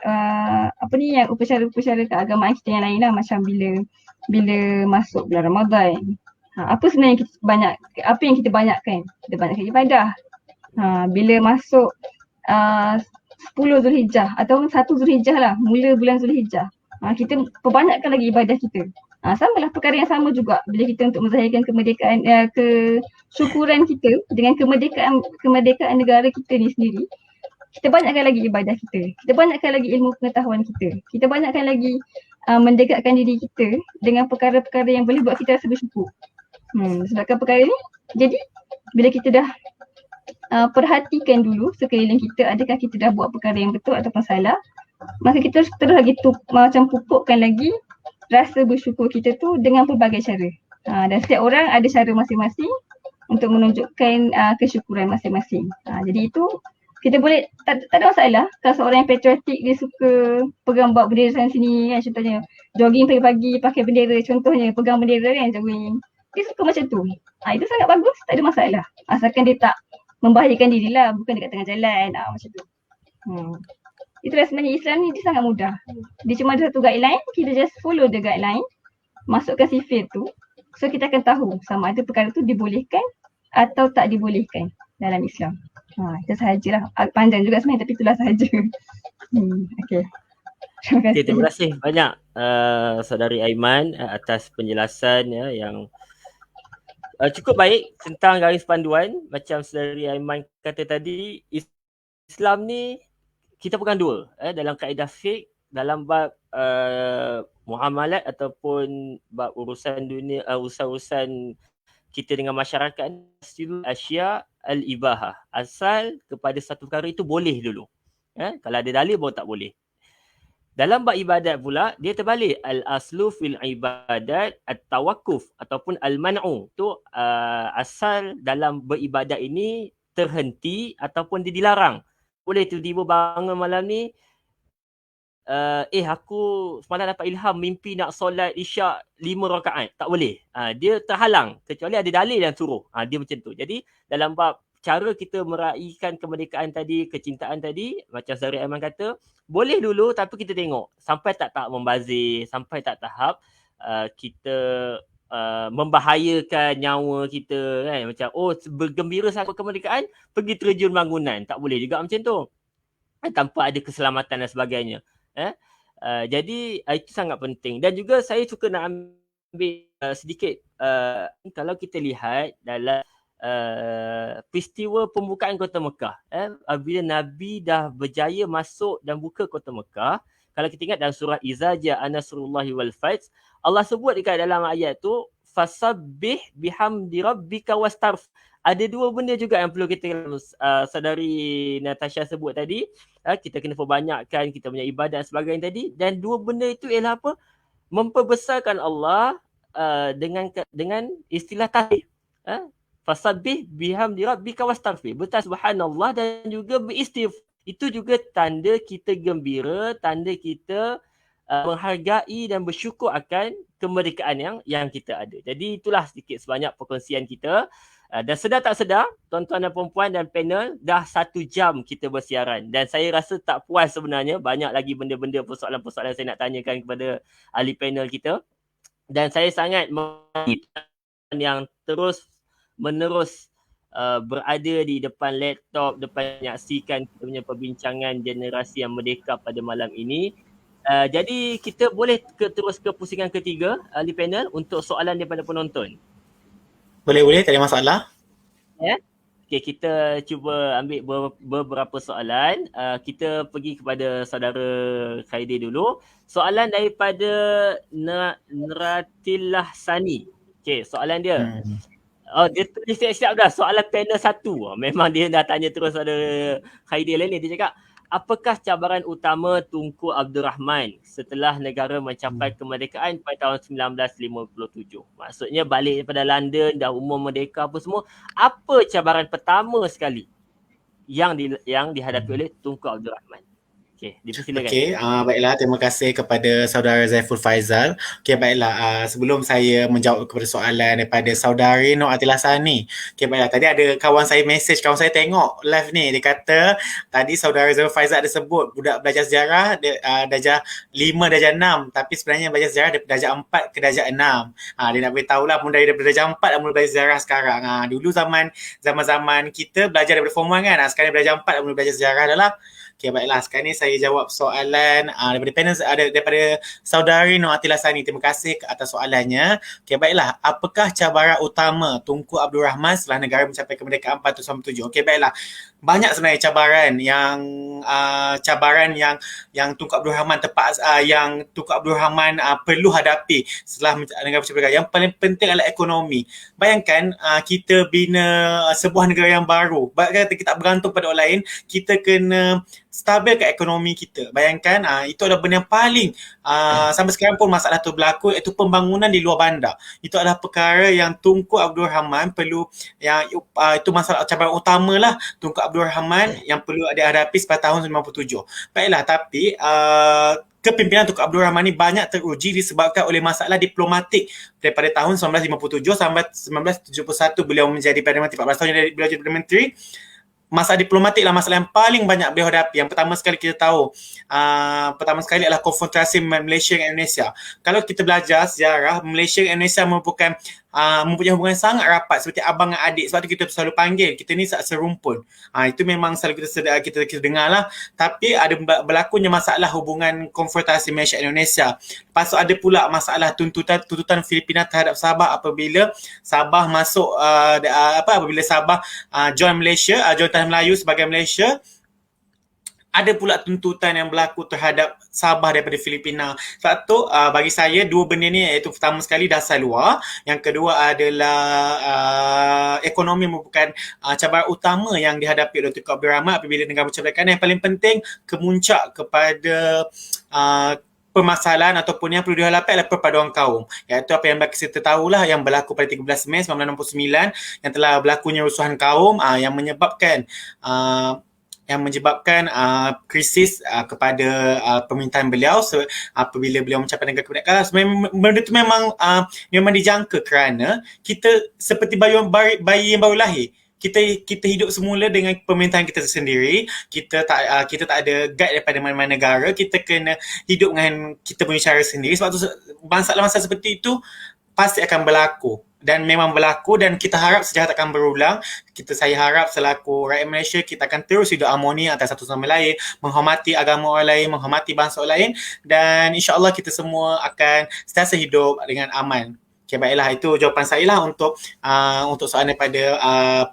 Speaker 4: yang upacara-upacara keagamaan kita yang lain lah, macam bila masuk bulan Ramadan. Apa sebenarnya apa yang kita banyakkan? Kita banyakkan ibadah. Bila masuk 10 Zulhijjah atau 1 Zulhijjah lah, mula bulan Zulhijjah, kita perbanyakkan lagi ibadah kita. Samalah perkara yang sama juga bila kita untuk menzahirkan kemerdekaan, kesyukuran kita dengan kemerdekaan negara kita ni sendiri. Kita banyakkan lagi ibadah kita banyakkan lagi ilmu pengetahuan kita banyakkan lagi mendekatkan diri kita dengan perkara-perkara yang boleh buat kita rasa bersyukur. Sebabkan perkara ni, jadi bila kita dah perhatikan dulu sekeliling kita, adakah kita dah buat perkara yang betul ataupun salah, maka kita terus lagi macam pupukkan lagi rasa bersyukur kita tu dengan pelbagai cara. Dan setiap orang ada cara masing-masing untuk menunjukkan kesyukuran masing-masing. Jadi itu kita boleh, tak ada masalah kalau seorang yang patriotik dia suka pegang bawa bendera sana sini kan, contohnya jogging pagi-pagi pakai bendera, contohnya pegang bendera kan, jogging. Dia suka macam tu. Itu sangat bagus, tak ada masalah. Asalkan dia tak membahayakan diri lah, bukan dekat tengah jalan macam tu. Itulah sebenarnya Islam ni, dia sangat mudah. Dia cuma ada satu guideline, kita just follow the guideline, masukkan sifir tu, so kita akan tahu sama ada perkara tu dibolehkan atau tak dibolehkan dalam Islam. Itu sahajalah. Panjang juga sebenarnya, tapi itulah sahaja. Okay.
Speaker 2: Terima kasih banyak Saudari Aiman atas penjelasan yang cukup baik tentang garis panduan. Macam Saudari Aiman kata tadi, Islam ni kita pegang dua dalam kaedah fiqh, dalam bab muamalat ataupun bab urusan dunia, urusan kita dengan masyarakat, asya al-ibahah, asal kepada satu perkara itu boleh dulu. Kalau ada dalil baru tak boleh. Dalam bab ibadat pula, dia terbalik. Al-aslu fil ibadat at-tawakkuf ataupun al-man'u. Tu asal dalam beribadat ini terhenti ataupun dia dilarang. Boleh tiba-tiba bangun malam ni, aku semalam dapat ilham mimpi nak solat isyak 5 rakaat. Tak boleh. Dia terhalang kecuali ada dalil yang suruh. Dia macam tu. Jadi dalam bab cara kita meraihkan kemerdekaan tadi, kecintaan tadi, macam Saudari Aiman kata, boleh dulu tapi kita tengok sampai tak membazir, sampai tak tahap kita membahayakan nyawa kita kan. Macam bergembira sangat kemerdekaan, pergi terjun bangunan. Tak boleh juga macam tu. Tanpa ada keselamatan dan sebagainya. Jadi itu sangat penting. Dan juga saya suka nak ambil sedikit kalau kita lihat dalam peristiwa pembukaan Kota Mekah, bila Nabi dah berjaya masuk dan buka Kota Mekah, kalau kita ingat dalam surah Iza Ja'a Nasrullahi wal Fath, Allah sebut dekat dalam ayat tu, fasabbih bihamdi rabbika wastarf. Ada dua benda juga yang perlu kita, Saudari Natasha sebut tadi, kita kena perbanyakkan kita punya ibadat dan sebagainya tadi, dan dua benda itu ialah apa? Memperbesarkan Allah dengan istilah tasbih. Fasabbih bihamdi rabbika wastarfi, bertasbihannallah dan juga beristighfar. Itu juga tanda kita gembira, tanda kita menghargai dan bersyukur akan kemerdekaan yang kita ada. Jadi itulah sedikit sebanyak perkongsian kita. Dan sedar tak sedar, tuan-tuan dan perempuan dan panel, dah 1 jam kita bersiaran. Dan saya rasa tak puas sebenarnya. Banyak lagi benda-benda, persoalan-persoalan saya nak tanyakan kepada ahli panel kita. Dan saya sangat yang terus menerus berada di depan laptop, depan menyaksikan kita punya perbincangan generasi yang merdeka pada malam ini. Jadi kita boleh terus ke pusingan ketiga ahli panel untuk soalan daripada penonton.
Speaker 3: Boleh, tak ada masalah.
Speaker 2: Okay, kita cuba ambil beberapa soalan. Kita pergi kepada saudara Khairi dulu. Soalan daripada Neratillah Sani. Okay, soalan dia. Dia tulis siap-siap dah. Soalan panel 1. Memang dia dah tanya terus ada Khairi lain ni. Dia cakap, apakah cabaran utama Tunku Abdul Rahman setelah negara mencapai kemerdekaan pada tahun 1957? Maksudnya balik daripada London, dah umur merdeka apa semua. Apa cabaran pertama sekali yang dihadapi oleh Tunku Abdul Rahman? Okey, dipersilakan.
Speaker 3: Okey, baiklah, terima kasih kepada saudara Zaiful Faizal. Okey, baiklah, sebelum saya menjawab kepada soalan daripada saudari Nur Atila Sani. Okey, baiklah, tadi ada kawan saya message, kawan saya tengok live ni, dia kata tadi saudara Zaiful Faizal ada sebut budak belajar sejarah dia, darjah 5, darjah 6, tapi sebenarnya belajar sejarah dari darjah 4 ke darjah 6. Dia nak beritahu lah, mula dari darjah 4 dah mula belajar sejarah sekarang. Dulu zaman-zaman kita belajar daripada form 1 kan, sekarang darjah 4 dah mula belajar sejarah dah lah. Okey, baiklah. Sekarang ni saya jawab soalan daripada panel, daripada saudari Nur Atila Sani. Terima kasih atas soalannya. Okey, baiklah. Apakah cabaran utama Tunku Abdul Rahman setelah negara mencapai kemerdekaan 1497? Okey, baiklah. Banyak sebenarnya cabaran yang Tunku Abdul Rahman yang Tunku Abdul Rahman perlu hadapi setelah negara mencapai kemerdekaan. Yang paling penting adalah ekonomi. Bayangkan kita bina sebuah negara yang baru. Bayangkan kita tak bergantung pada orang lain, kita kena stabilkan ekonomi kita. Bayangkan itu adalah benda yang paling sampai sekarang pun masalah tu berlaku, iaitu pembangunan di luar bandar. Itu adalah perkara yang Tunku Abdul Rahman perlu, itu masalah cabaran utama lah Tunku Abdul Rahman yang perlu dihadapi pada tahun 97. Baiklah, tapi kepimpinan Tunku Abdul Rahman ni banyak teruji disebabkan oleh masalah diplomatik daripada tahun 1957 sampai 1971 beliau menjadi Perdana Menteri. 14 tahun beliau jadi Perdana Menteri. Masalah diplomatik lah masalah yang paling banyak beliau hadapi. Yang pertama sekali kita tahu, pertama sekali adalah konfrontasi Malaysia dengan Indonesia. Kalau kita belajar sejarah, Malaysia dan Indonesia mempunyai hubungan sangat rapat seperti abang dan adik. Sebab tu kita selalu panggil, kita ni serumpun. Itu memang selalu kita dengar lah. Tapi ada berlakunya masalah hubungan konfrontasi Malaysia dan Indonesia. Lepas tu ada pula masalah tuntutan Filipina terhadap Sabah apabila Sabah masuk, apabila Sabah join Malaysia, join Tanah Melayu sebagai Malaysia. Ada pula tuntutan yang berlaku terhadap Sabah daripada Filipina. Sebab tu bagi saya dua benda ni, iaitu pertama sekali dasar luar, yang kedua adalah ekonomi merupakan cabaran utama yang dihadapi oleh Tunku Abdul Rahman apabila negara mencapai kemerdekaan. Yang paling penting kemuncak kepada permasalahan ataupun yang perlu dihadapi adalah perpaduan kaum, iaitu apa yang kita tahulah yang berlaku pada 13 Mei 1969 yang telah berlakunya rusuhan kaum yang menyebabkan krisis kepada pemerintahan beliau apabila beliau mencapai negara kemerdekaan. Benda itu memang dijangka kerana kita seperti bayi yang baru lahir. Kita hidup semula dengan pemerintahan kita sendiri. Kita tak ada guide daripada mana-mana negara. Kita kena hidup dengan kita punya cara sendiri. Sebab tu masalah-masalah seperti itu pasti akan berlaku dan memang berlaku, dan kita harap sejarah tak akan berulang. Saya harap selaku rakyat Malaysia kita akan terus hidup harmoni antara satu sama lain, menghormati agama orang lain, menghormati bangsa orang lain, dan insya-Allah kita semua akan sentiasa hidup dengan aman. Okay, baiklah, itu jawapan saya lah untuk soalan daripada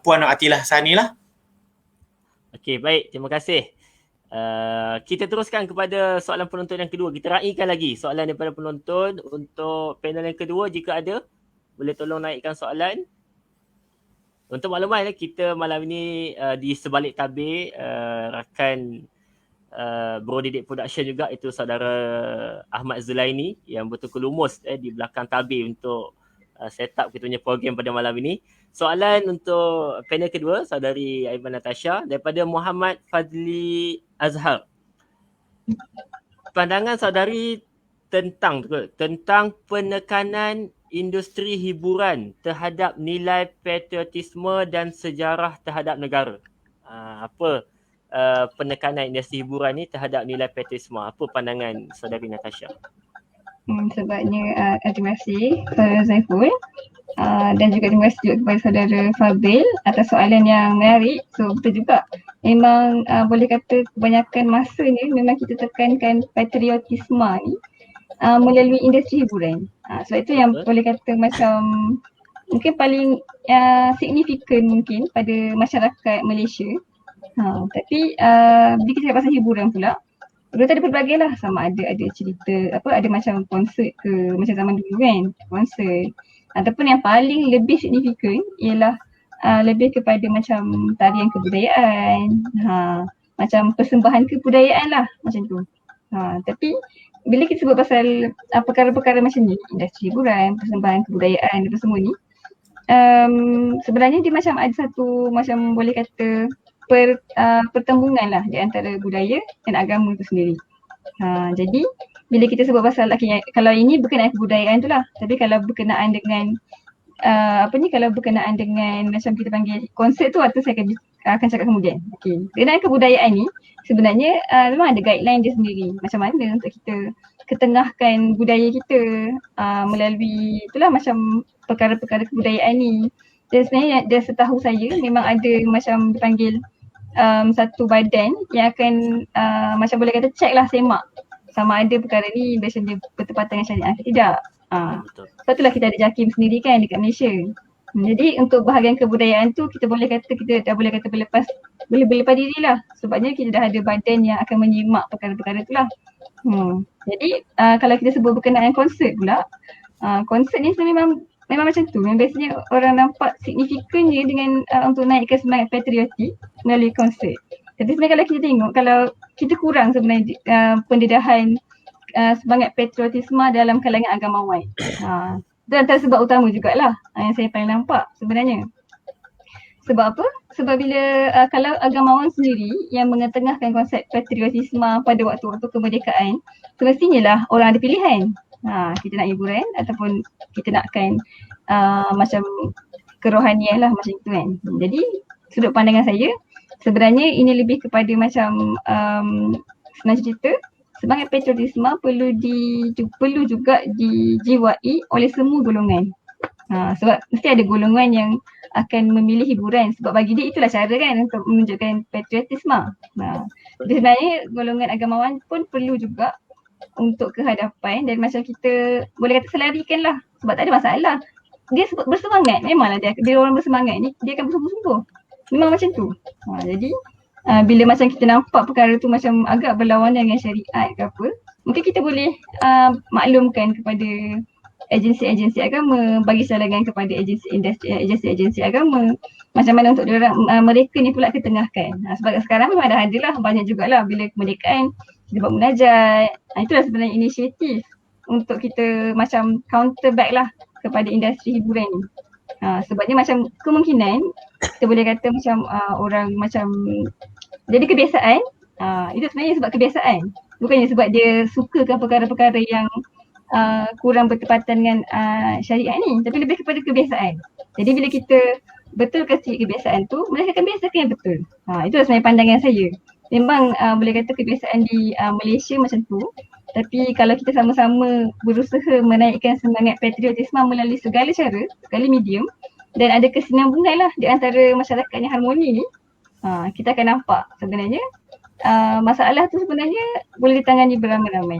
Speaker 3: Puan Nur Atila Sani lah.
Speaker 2: Okey, baik, terima kasih. Kita teruskan kepada soalan penonton yang kedua. Kita raikan lagi soalan daripada penonton untuk panel yang kedua. Jika ada, boleh tolong naikkan soalan. Untuk makluman, kita malam ini di sebalik tabir rakan Bro Didik Production juga, itu saudara Ahmad Zulaini yang betul-betul lumus di belakang tabir untuk set up kita punya program pada malam ini. Soalan untuk panel kedua, saudari Aiman Natasha daripada Muhammad Fadli Azhar. Pandangan saudari tentang penekanan industri hiburan terhadap nilai patriotisme dan sejarah terhadap negara. Apa penekanan industri hiburan ni terhadap nilai patriotisme? Apa pandangan saudari Natasha?
Speaker 4: Sebabnya terima kasih saudara Zaiful dan juga terima kasih juga kepada saudara Fadil atas soalan yang menarik. So betul juga, memang boleh kata kebanyakan masa ni memang kita tekankan patriotisme ni melalui industri hiburan. Sebab itu yang boleh kata macam mungkin paling signifikan mungkin pada masyarakat Malaysia. Tapi bila kita cakap pasal hiburan pula, kita ada pelbagai lah, sama ada cerita, ada macam konsert ke, macam zaman dulu kan, konsert. Ataupun yang paling lebih signifikan ialah lebih kepada macam tarian kebudayaan, macam persembahan kebudayaan lah, macam tu. Tapi bila kita sebut pasal perkara-perkara macam ni, industri hiburan, persembahan kebudayaan apa semua ni, sebenarnya dia macam ada satu macam boleh kata pertembungan lah di antara budaya dan agama tu sendiri. Jadi bila kita sebut pasal kalau ini berkenaan kebudayaan tu lah, tapi kalau berkenaan dengan kalau berkenaan dengan macam kita panggil konsep tu, waktu saya akan cakap kemudian. Okey. Berkenaan kebudayaan ni sebenarnya memang ada guideline dia sendiri. Macam mana untuk kita ketengahkan budaya kita melalui itulah macam perkara-perkara kebudayaan ni. Dan sebenarnya dia setahu saya memang ada macam dipanggil satu badan yang akan macam boleh kata check lah, semak sama ada perkara ni macam dia bertepatan dengan syariat ke tidak. Sebab itulah kita ada JAKIM sendiri kan dekat Malaysia. Jadi untuk bahagian kebudayaan tu kita boleh kata kita dah boleh kata berlepas diri lah. Sebabnya kita dah ada badan yang akan menyimak perkara-perkara tu lah. Jadi kalau kita sebut berkenaan konsert pula, konsert ni sebenarnya memang macam tu. Memang biasanya orang nampak signifikannya dengan untuk naikkan semangat patriotik melalui konsert. Tapi sebenarnya kalau kita tengok, kalau kita kurang sebenarnya pendedahan semangat patriotisme dalam kalangan agamawan. Itu antara sebab utama jugalah yang saya paling nampak sebenarnya. Sebab apa? Sebab bila kalau agamawan sendiri yang mengetengahkan konsep patriotisme pada waktu-waktu kemerdekaan, semestinya lah orang ada pilihan. Kita nak hiburan ataupun kita nakkan macam kerohanian lah macam itu kan. Jadi sudut pandangan saya, sebenarnya ini lebih kepada macam senang cerita, semangat patriotisme perlu juga dijiwai oleh semua golongan. Sebab mesti ada golongan yang akan memilih hiburan sebab bagi dia itulah cara kan untuk menunjukkan patriotisme. Jadi sebenarnya golongan agamawan pun perlu juga untuk kehadapan dan macam kita boleh kata selarikan lah sebab tak ada masalah. Dia bersemangat, memanglah dia orang bersemangat ni dia akan bersungguh-sungguh. Memang macam tu. Jadi bila macam kita nampak perkara tu macam agak berlawanan dengan syariat ke apa, mungkin kita boleh maklumkan kepada agensi-agensi agama, bagi cadangan kepada agensi agama macam mana untuk mereka ni pula ketengahkan. Sebab sekarang memang dah ada lah, banyak jugalah bila kemerdekaan kita buat munajat. Itulah sebenarnya inisiatif untuk kita macam counter back lah kepada industri hiburan ni. Sebabnya macam kemungkinan kita boleh kata macam orang macam jadi kebiasaan. Itu sebenarnya sebab kebiasaan, bukannya sebab dia sukakan perkara-perkara yang kurang bertepatan dengan syariat ni, tapi lebih kepada kebiasaan. Jadi bila kita betulkan kebiasaan tu, mereka akan biasakan yang betul. Itu sebenarnya pandangan saya. Memang boleh kata kebiasaan di Malaysia macam tu, tapi kalau kita sama-sama berusaha menaikkan semangat patriotisme melalui segala cara, segala medium, dan ada kesinambungan lah di antara masyarakat yang harmoni ni, kita akan nampak sebenarnya masalah tu sebenarnya boleh ditangani beramai-ramai.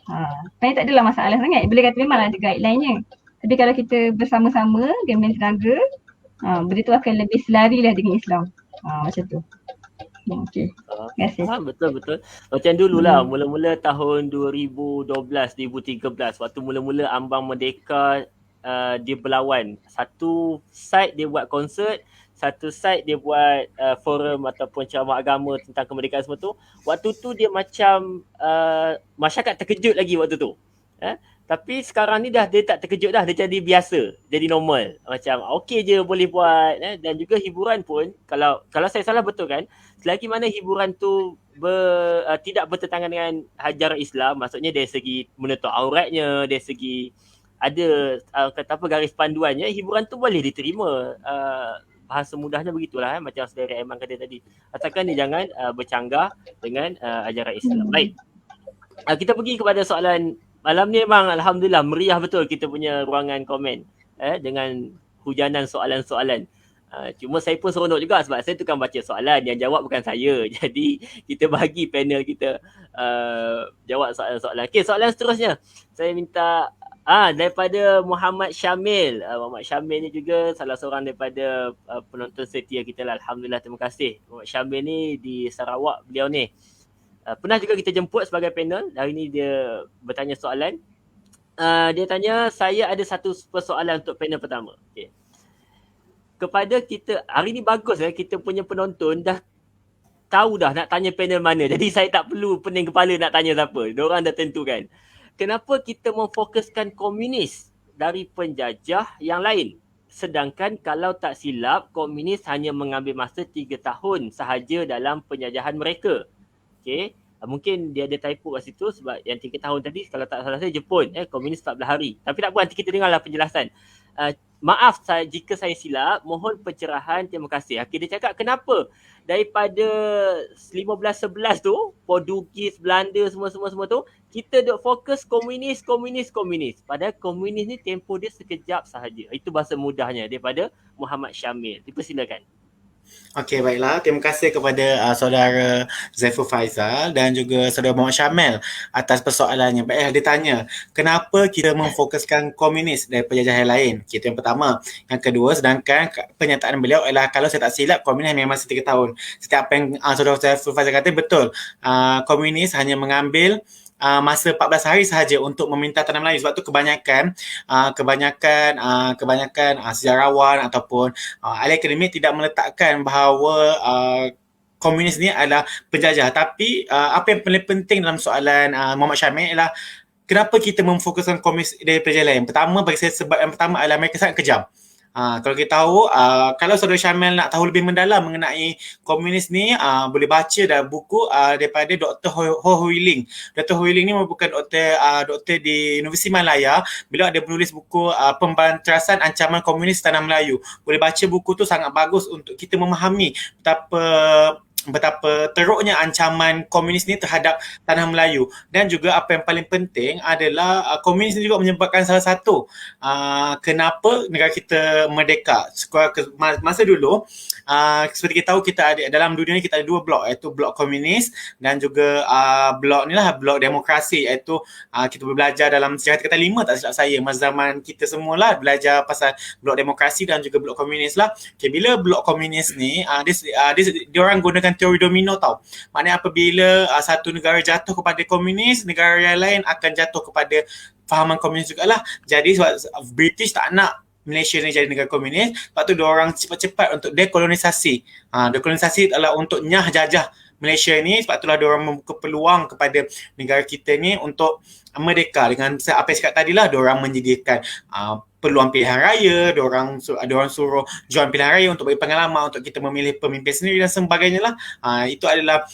Speaker 4: Sebenarnya tak adalah masalah sangat. Boleh kata memang ada guideline-nya. Tapi kalau kita bersama-sama dengan tenaga, benda tu akan lebih selari lah dengan Islam. Macam tu. Okey. Terima kasih.
Speaker 2: Betul. Macam dululah mula-mula tahun 2012-2013 waktu mula-mula ambang merdeka dia berlawan. Satu side dia buat konsert, satu side dia buat forum ataupun ceramah agama tentang kemerdekaan semua tu. Waktu tu dia macam masyarakat terkejut lagi waktu tu. Tapi sekarang ni dia tak terkejut dah, dia jadi biasa, jadi normal. Macam okey je boleh buat. Dan juga hiburan pun kalau saya salah betul kan, selagi mana hiburan tu tidak bertentangan dengan ajaran Islam, maksudnya dari segi menutup auratnya, dari segi ada garis panduannya, hiburan tu boleh diterima. Bahasa mudahnya begitulah macam saudara Aiman kata tadi. Asalkan dia jangan bercanggah dengan ajaran Islam. Baik. Kita pergi kepada soalan malam ni. Memang alhamdulillah meriah betul kita punya ruangan komen dengan hujanan soalan-soalan. Cuma saya pun seronok juga sebab saya tukang baca soalan, yang jawab bukan saya. Jadi kita bagi panel kita jawab soalan-soalan. Okey, soalan seterusnya saya minta daripada Muhammad Syamil. Muhammad Syamil ni juga salah seorang daripada penonton setia kita lah. Alhamdulillah, terima kasih. Muhammad Syamil ni di Sarawak beliau ni. Pernah juga kita jemput sebagai panel. Hari ni dia bertanya soalan. Dia tanya, saya ada satu persoalan untuk panel pertama. Okay. Kepada kita, hari ni bagus kita punya penonton dah tahu dah nak tanya panel mana. Jadi saya tak perlu pening kepala nak tanya siapa. Diorang dah tentukan. Kenapa kita memfokuskan komunis dari penjajah yang lain? Sedangkan kalau tak silap, komunis hanya mengambil masa 3 tahun sahaja dalam penjajahan mereka. Okey. Mungkin dia ada typo kat situ sebab yang 3 tahun tadi kalau tak salah saya Jepun, komunis 14 hari. Tapi tak apa, nanti kita dengarlah penjelasan. Maaf jika saya silap, mohon pencerahan, terima kasih. Okey, dia cakap kenapa daripada 1511 tu, Portugis, Belanda, semua tu, kita duk fokus komunis. Padahal komunis ni tempoh dia sekejap sahaja. Itu bahasa mudahnya daripada Muhammad Syamil. Dipersilakan.
Speaker 3: Okey, baiklah. Terima kasih kepada saudara Zaiful Faizal dan juga saudara Muhammad Syamil atas persoalannya. Baiklah, dia tanya, kenapa kita memfokuskan komunis dari penjajahan lain? Itu yang pertama. Yang kedua, sedangkan pernyataan beliau adalah kalau saya tak silap, komunis memang masa 3 tahun. Setiap apa yang saudara Zaiful Faizal kata betul. Komunis hanya mengambil masa 14 hari sahaja untuk meminta tanah Melayu. Sebab tu kebanyakan sejarawan ataupun ahli akademik tidak meletakkan bahawa komunis ni adalah penjajah. Tapi apa yang paling penting dalam soalan Muhammad Syamil ialah kenapa kita memfokuskan komunis dari penjajah lain. Pertama, bagi saya sebab yang pertama adalah mereka sangat kejam. Kalau kita tahu, kalau saudara Syamil nak tahu lebih mendalam mengenai komunis ni, boleh baca dah buku daripada Dr. Ho Hui Ling. Dr. Hui Ling ni merupakan doktor di Universiti Malaya. Beliau ada menulis buku Pembanterasan Ancaman Komunis Tanah Melayu. Boleh baca buku tu, sangat bagus untuk kita memahami betapa teruknya ancaman komunis ni terhadap tanah Melayu. Dan juga apa yang paling penting adalah komunis ni juga menyebabkan salah satu kenapa negara kita merdeka. Masa dulu, seperti kita tahu, kita ada dalam dunia ni kita ada 2 blok, iaitu blok komunis dan juga blok ni lah, blok demokrasi, iaitu kita belajar dalam sejarah kata 5 tak silap saya, masa zaman kita semualah belajar pasal blok demokrasi dan juga blok komunis lah. Okay, bila blok komunis ni dia orang gunakan teori domino tau. Maknanya apabila satu negara jatuh kepada komunis, negara yang lain akan jatuh kepada fahaman komunis jugalah. Jadi sebab British tak nak Malaysia ni jadi negara komunis, sebab tu diorang cepat-cepat untuk dekolonisasi. Dekolonisasi adalah untuk nyah jajah Malaysia ni, sebab itulah diorang membuka peluang kepada negara kita ni untuk merdeka. Dengan apa yang cakap tadilah, diorang menyediakan peluang pilihan raya, diorang suruh jual pilihan raya untuk bagi pengalaman untuk kita memilih pemimpin sendiri dan sebagainya lah. Itu adalah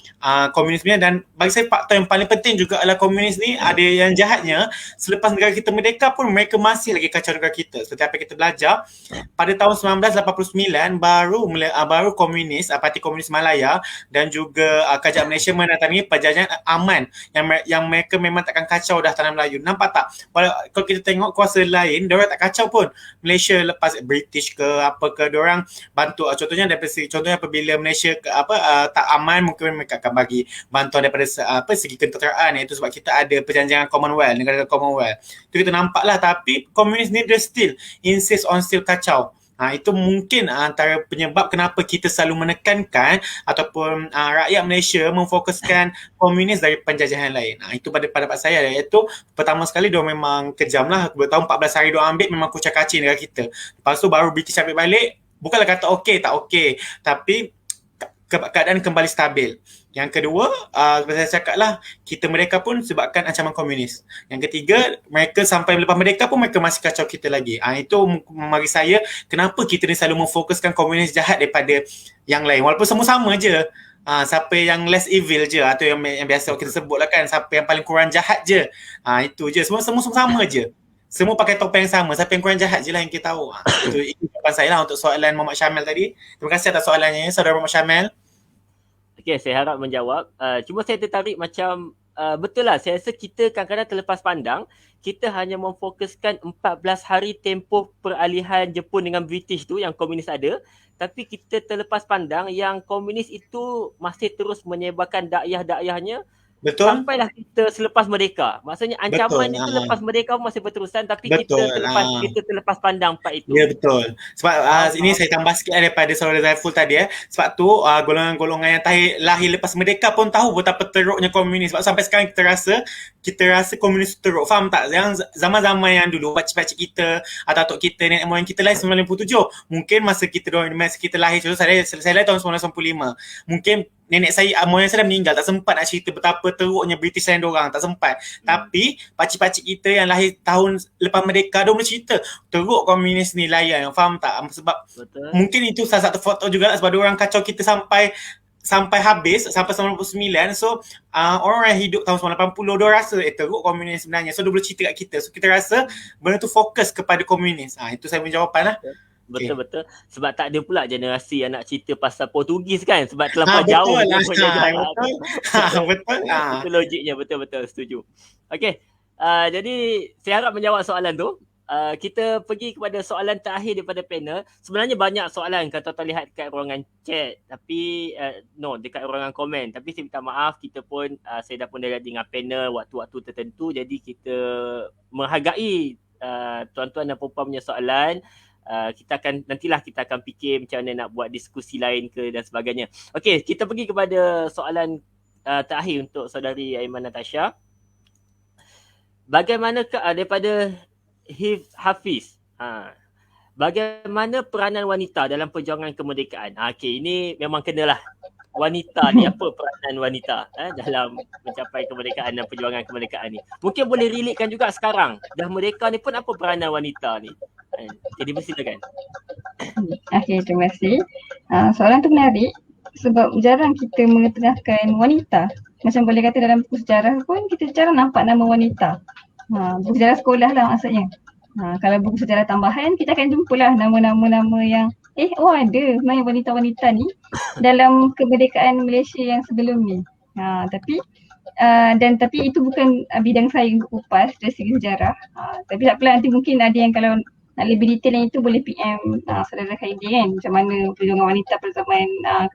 Speaker 3: komunisme. Dan bagi saya faktor yang paling penting juga adalah komunis ni ada yang jahatnya, selepas negara kita merdeka pun mereka masih lagi kacau negara kita. Seperti apa kita belajar, pada tahun 1989 baru komunis, Parti Komunis Malaya dan juga Kerajaan Malaysia menandatangani perjanjian aman yang mereka memang takkan kacau dah tanah Melayu. Nampak tak? Kalau kita tengok kuasa lain, diorang tak kacau pun. Malaysia lepas British ke apa ke, diorang bantu. Contohnya apabila Malaysia tak aman, mungkin mereka akan bagi bantuan daripada segi ketenteraan, iaitu sebab kita ada perjanjian Commonwealth, negara Commonwealth. Itu kita nampak lah. Tapi komunis ni dia still insist on still kacau. Itu mungkin antara penyebab kenapa kita selalu menekankan ataupun rakyat Malaysia memfokuskan komunis dari penjajahan lain. Itu pada pendapat saya, iaitu pertama sekali dia memang kejam lah. 2 tahun 14 hari dia ambil, memang kucak-kacir negara kita. Lepas tu baru British ambil balik, bukanlah kata okey tak okey, tapi keadaan kembali stabil. Yang kedua, seperti saya cakap lah, kita merdeka pun sebabkan ancaman komunis. Yang ketiga, mereka sampai lepas merdeka pun mereka masih kacau kita lagi. Itu bagi saya, kenapa kita ni selalu memfokuskan komunis jahat daripada yang lain. Walaupun semua sama je. Siapa yang less evil je, atau yang biasa kita sebut lah kan, siapa yang paling kurang jahat je. Itu je, semua sama je. Semua pakai topeng yang sama, siapa yang kurang jahat je lah yang kita tahu. Itu jawapan saya lah untuk soalan Muhammad Syamil tadi. Terima kasih atas soalannya, saudara Muhammad Syamil.
Speaker 2: Okey, saya harap menjawab. Cuma saya tertarik macam betul lah, saya rasa kita kadang-kadang terlepas pandang, kita hanya memfokuskan 14 hari tempoh peralihan Jepun dengan British tu yang komunis ada, tapi kita terlepas pandang yang komunis itu masih terus menyebarkan dakwah-dakwahnya.
Speaker 3: Betul.
Speaker 2: Sampailah kita selepas merdeka. Maksudnya ancaman itu lepas merdeka pun masih berterusan, tapi kita terlepas pandang part itu.
Speaker 3: Ya, betul. Sebab ini saya tambah sikit daripada saudara Zaiful tadi. Sebab tu golongan-golongan yang lahir lepas merdeka pun tahu betapa teruknya komunis. Sebab sampai sekarang kita rasa komunis teruk. Faham tak? Yang zaman-zaman yang dulu pakcik-pakcik kita atau atuk kita, nenek moyang kita lahir 1997. Masa kita lahir, saya lahir tahun 1995. Mungkin nenek saya, moyang saya dah meninggal, tak sempat nak cerita betapa teruknya British lain diorang, tak sempat. Tapi pakcik-pakcik kita yang lahir tahun lepas merdeka, dia boleh cerita teruk komunis ni layan, faham tak? Sebab
Speaker 2: Betul.
Speaker 3: mungkin itu salah satu faktor juga sebab diorang kacau kita sampai habis, sampai 99. So orang yang hidup tahun 1980 dia rasa teruk komunis sebenarnya, so dia boleh cerita kat kita, so kita rasa benda tu fokus kepada komunis. Itu saya punya jawapan lah.
Speaker 2: Betul. Sebab tak ada pula generasi yang nak cerita pasal Portugis kan, sebab terlampau
Speaker 3: betul
Speaker 2: jauh
Speaker 3: lah.
Speaker 2: dia punya jarak.
Speaker 3: Betul.
Speaker 2: Itu logiknya, betul, setuju. Okey, jadi saya harap menjawab soalan tu. Kita pergi kepada soalan terakhir daripada panel. Sebenarnya banyak soalan kalau tuan lihat dekat ruangan chat, tapi dekat ruangan komen. Tapi saya minta maaf, kita pun saya dah pun dah dengan panel waktu-waktu tertentu, jadi kita menghargai tuan-tuan dan puan-puan punya soalan. Nantilah kita akan fikir macam mana nak buat diskusi lain ke dan sebagainya. Okey, kita pergi kepada soalan terakhir untuk saudari Aiman Natasha. Bagaimanakah daripada Hafiz, bagaimana peranan wanita dalam perjuangan kemerdekaan? Okey, ini memang kenalah. Wanita ni, apa peranan wanita dalam mencapai kemerdekaan dan perjuangan kemerdekaan ni? Mungkin boleh relatekan juga sekarang. Dah merdeka ni pun apa peranan wanita ni? Jadi bersilakan.
Speaker 4: Okey, terima kasih. Soalan tu menarik sebab jarang kita mengetengahkan wanita. Macam boleh kata dalam buku sejarah pun kita jarang nampak nama wanita. Buku sejarah sekolah lah maksudnya. Kalau buku sejarah tambahan kita akan jumpalah nama-nama yang ada sebenarnya wanita-wanita ni dalam kemerdekaan Malaysia yang sebelum ni. Tapi itu bukan bidang saya untuk kupas dari segi sejarah. Tapi tak apalah, nanti mungkin ada yang kalau nak lebih detail yang itu boleh PM saudara Khairi kan, macam mana perjuangan wanita pada zaman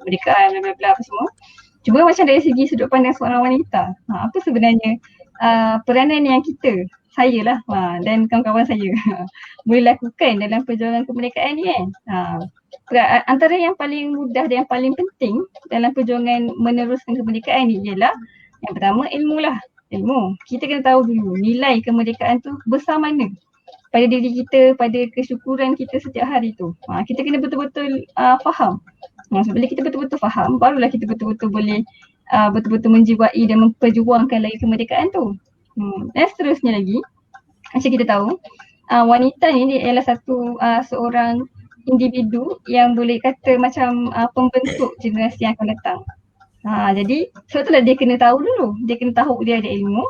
Speaker 4: kemerdekaan bla bla bla apa semua. Cuma macam dari segi sudut pandang seorang wanita, apa sebenarnya peranan yang saya lah dan kawan-kawan saya boleh lakukan dalam perjuangan kemerdekaan ni kan. Antara yang paling mudah dan yang paling penting dalam perjuangan meneruskan kemerdekaan ni ialah yang pertama ilmu. Kita kena tahu dulu nilai kemerdekaan tu besar mana pada diri kita, pada kesyukuran kita setiap hari tu. Kita kena betul-betul faham. Bila kita betul-betul faham, barulah kita betul-betul boleh betul-betul menjiwai dan memperjuangkan lagi kemerdekaan tu. Dan seterusnya lagi, macam kita tahu, wanita ni dia ialah seorang individu yang boleh kata macam pembentuk generasi yang akan datang. Jadi sebab itulah dia kena tahu dulu, dia kena tahu dia ada ilmu,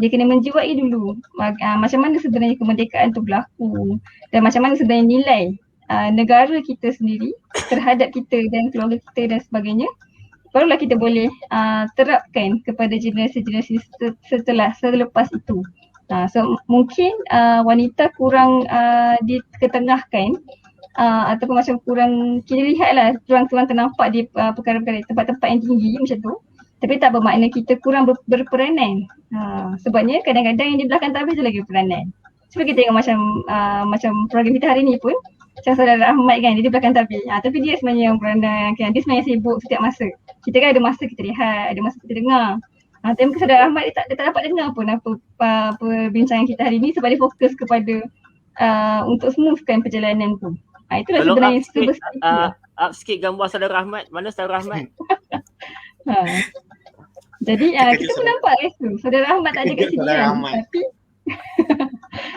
Speaker 4: dia kena menjiwai dulu macam mana sebenarnya kemerdekaan tu berlaku dan macam mana sebenarnya nilai negara kita sendiri terhadap kita dan keluarga kita dan sebagainya. Barulah kita boleh terapkan kepada generasi-generasi selepas itu. So mungkin wanita kurang diketengahkan ataupun macam kurang kita lihatlah kurang ternampak di perkara-perkara tempat-tempat yang tinggi macam tu. Tapi tak bermakna kita kurang berperanan. Sebabnya kadang-kadang yang di belakang tabir je lagi berperanan. Cuba kita tengok macam program kita hari ni pun, macam saudara Ahmad kan, dia di belakang tabir. Tapi dia sebenarnya yang beranak kan, dia sebenarnya sibuk setiap masa. Kita kan ada masa kita lihat, ada masa kita dengar. Tapi mungkin saudara Ahmad dia tak dapat dengar pun apa perbincangan kita hari ni sebab dia fokus kepada untuk smoothkan perjalanan tu. Itulah
Speaker 2: Tolong
Speaker 4: sebenarnya
Speaker 2: up sikit gambar saudara Ahmad. Mana saudara Ahmad?
Speaker 4: Jadi kita pun nampak tu saudara Ahmad tak ada kat sini kan, tapi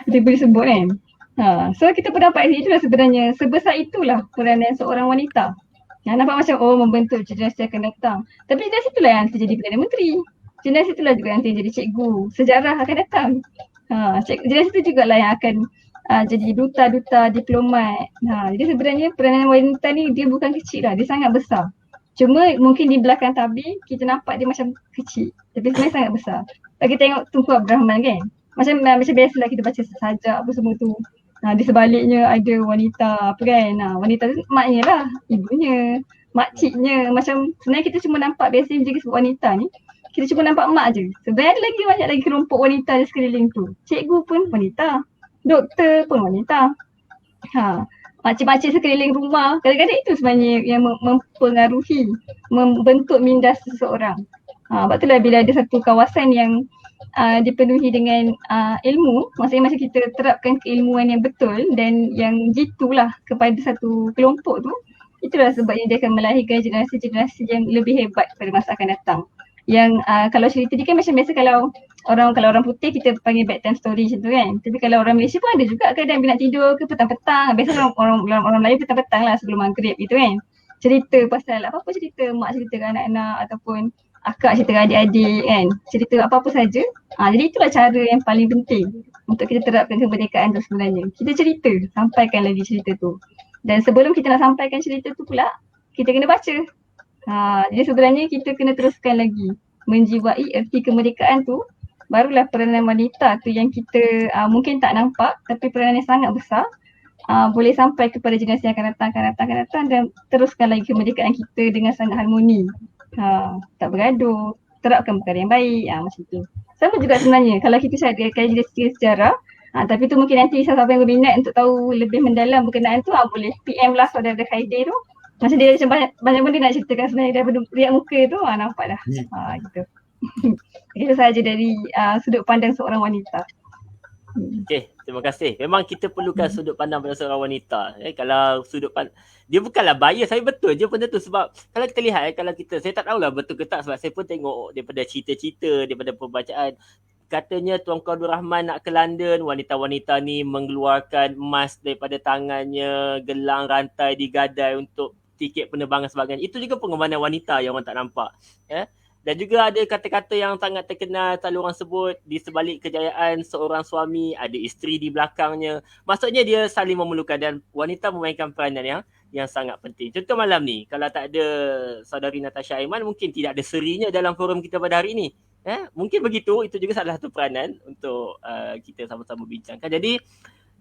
Speaker 4: dia boleh sebut kan. So kita pun dapat itulah sebenarnya sebesar itulah peranan seorang wanita. Nampak macam membentuk generasi akan datang. Tapi generasi itulah yang terjadi Perdana Menteri. Generasi itulah juga yang terjadi cikgu. Sejarah akan datang. Generasi itu juga lah yang akan jadi duta-duta, diplomat. Jadi sebenarnya peranan wanita ni dia bukan kecil lah, dia sangat besar. Cuma mungkin di belakang tabir kita nampak dia macam kecil, tapi sebenarnya sangat besar. Kalau kita tengok Tunku Abdul Rahman kan, macam biasalah kita baca sajak apa semua tu. Di sebaliknya ada wanita apa kan, wanita tu maknya lah, ibunya, makciknya. Macam sebenarnya kita cuma nampak biasa je sebut wanita ni, kita cuma nampak mak je. Sebenarnya ada lagi banyak lagi kelompok wanita di sekeliling tu. Cikgu pun wanita, doktor pun wanita. Makcik-makcik sekeliling rumah, kadang-kadang itu sebenarnya yang mempengaruhi, membentuk minda seseorang. Sebab itulah bila ada satu kawasan yang dipenuhi dengan ilmu, maksudnya macam kita terapkan keilmuan yang betul dan yang jitulah kepada satu kelompok tu, Itulah sebabnya dia akan melahirkan generasi-generasi yang lebih hebat pada masa akan datang. Yang kalau cerita ni kan macam biasa kalau orang putih kita panggil bedtime story macam tu kan. Tapi kalau orang Malaysia pun ada juga kadang bila nak tidur ke petang-petang. Biasa orang Melayu petang-petang lah sebelum maghrib gitu kan. Cerita pasal apa-apa cerita, mak cerita dengan anak-anak ataupun akak cerita dengan adik-adik kan. Cerita apa-apa saja. Jadi itulah cara yang paling penting untuk kita terapkan kemerdekaan tu sebenarnya. Kita cerita, sampaikan lagi cerita tu. Dan sebelum kita nak sampaikan cerita tu pula, kita kena baca. Jadi sebenarnya kita kena teruskan lagi menjiwai erti kemerdekaan tu, barulah peranan wanita tu yang kita mungkin tak nampak tapi peranan yang sangat besar boleh sampai kepada generasi yang akan datang dan teruskan lagi kemerdekaan kita dengan sangat harmoni. Tak bergaduh, terapkan perkara yang baik, macam tu. Sama juga sebenarnya kalau kita kaji sejarah, tapi tu mungkin nanti siapa yang berminat untuk tahu lebih mendalam berkenaan tu, boleh PM lah saudara Khairil tu. Macam dia macam banyak benda nak ceritakan sebenarnya daripada lihat muka tu, nampak dah. Gitu. Itu sahaja dari sudut pandang seorang wanita.
Speaker 2: Okey, terima kasih. Memang kita perlukan sudut pandang pada seorang wanita. Kalau sudut pandang, dia bukanlah bias, saya betul je benda tu. Sebab kalau kita lihat, kalau kita, saya tak tahulah betul ke tak sebab saya pun tengok daripada cerita-cerita, daripada pembacaan. Katanya Tuanku Abdul Rahman nak ke London, wanita-wanita ni mengeluarkan emas daripada tangannya, gelang rantai digadai untuk tiket penerbangan sebagainya. Itu juga pengorbanan wanita yang orang tak nampak. Dan juga ada kata-kata yang sangat terkenal, selalu orang sebut di sebalik kejayaan seorang suami ada isteri di belakangnya. Maksudnya dia saling memerlukan dan wanita memainkan peranan yang sangat penting. Contoh malam ni, kalau tak ada saudari Natasha Aiman, mungkin tidak ada serinya dalam forum kita pada hari ini. Mungkin begitu, itu juga salah satu peranan untuk kita sama-sama bincangkan. Jadi,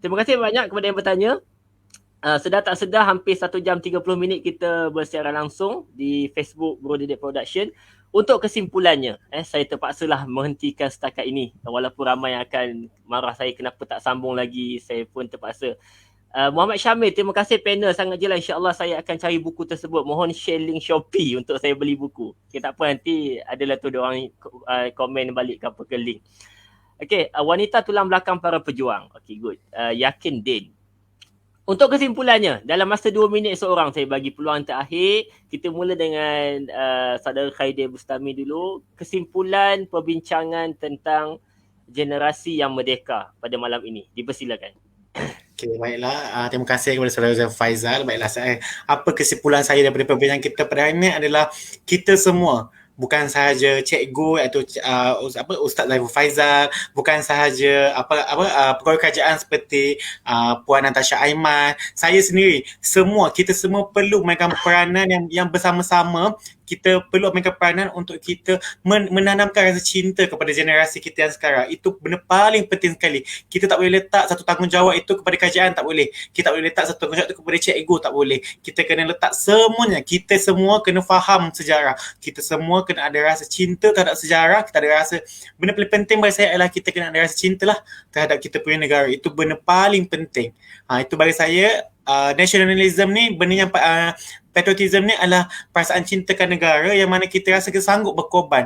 Speaker 2: terima kasih banyak kepada yang bertanya. Sedar tak sedar hampir 1 jam 30 minit kita bersiaran langsung di Facebook Bro Didik Production. Untuk kesimpulannya, saya terpaksalah menghentikan setakat ini. Walaupun ramai yang akan marah saya kenapa tak sambung lagi, saya pun terpaksa. Muhammad Syamil, terima kasih panel sangat jelas. InsyaAllah saya akan cari buku tersebut. Mohon share link Shopee untuk saya beli buku. Okay, tak apa, nanti adalah tu diorang komen balik ke apa ke link. Okay, wanita tulang belakang para pejuang. Okay, good. Yakin Din. Untuk kesimpulannya, dalam masa 2 minit seorang, saya bagi peluang terakhir. Kita mula dengan saudara Khairil Bustami dulu. Kesimpulan perbincangan tentang generasi yang merdeka pada malam ini. Dipersilakan.
Speaker 3: Okay, baiklah. Terima kasih kepada saudara Faizal. Baiklah, apa kesimpulan saya daripada perbincangan kita pada hari ini adalah kita semua, bukan sahaja cikgu iaitu Ustaz Zaiful Faizal, bukan sahaja pegawai kerajaan seperti Puan Natasha Aiman, saya sendiri, kita semua perlu mainkan peranan yang bersama-sama. Kita perlu mainkan peranan untuk kita menanamkan rasa cinta kepada generasi kita yang sekarang. Itu benda paling penting sekali. Kita tak boleh letak satu tanggungjawab itu kepada kerajaan, tak boleh. Kita tak boleh letak satu tanggungjawab itu kepada cikgu, tak boleh. Kita kena letak semuanya. Kita semua kena faham sejarah. Kita semua kena ada rasa cinta terhadap sejarah. Kita ada rasa, benda paling penting bagi saya adalah kita kena ada rasa cintalah terhadap kita punya negara. Itu benda paling penting. Itu bagi saya, nationalism ni, benda yang patriotism ni adalah perasaan cintakan negara yang mana kita rasa kita sanggup berkorban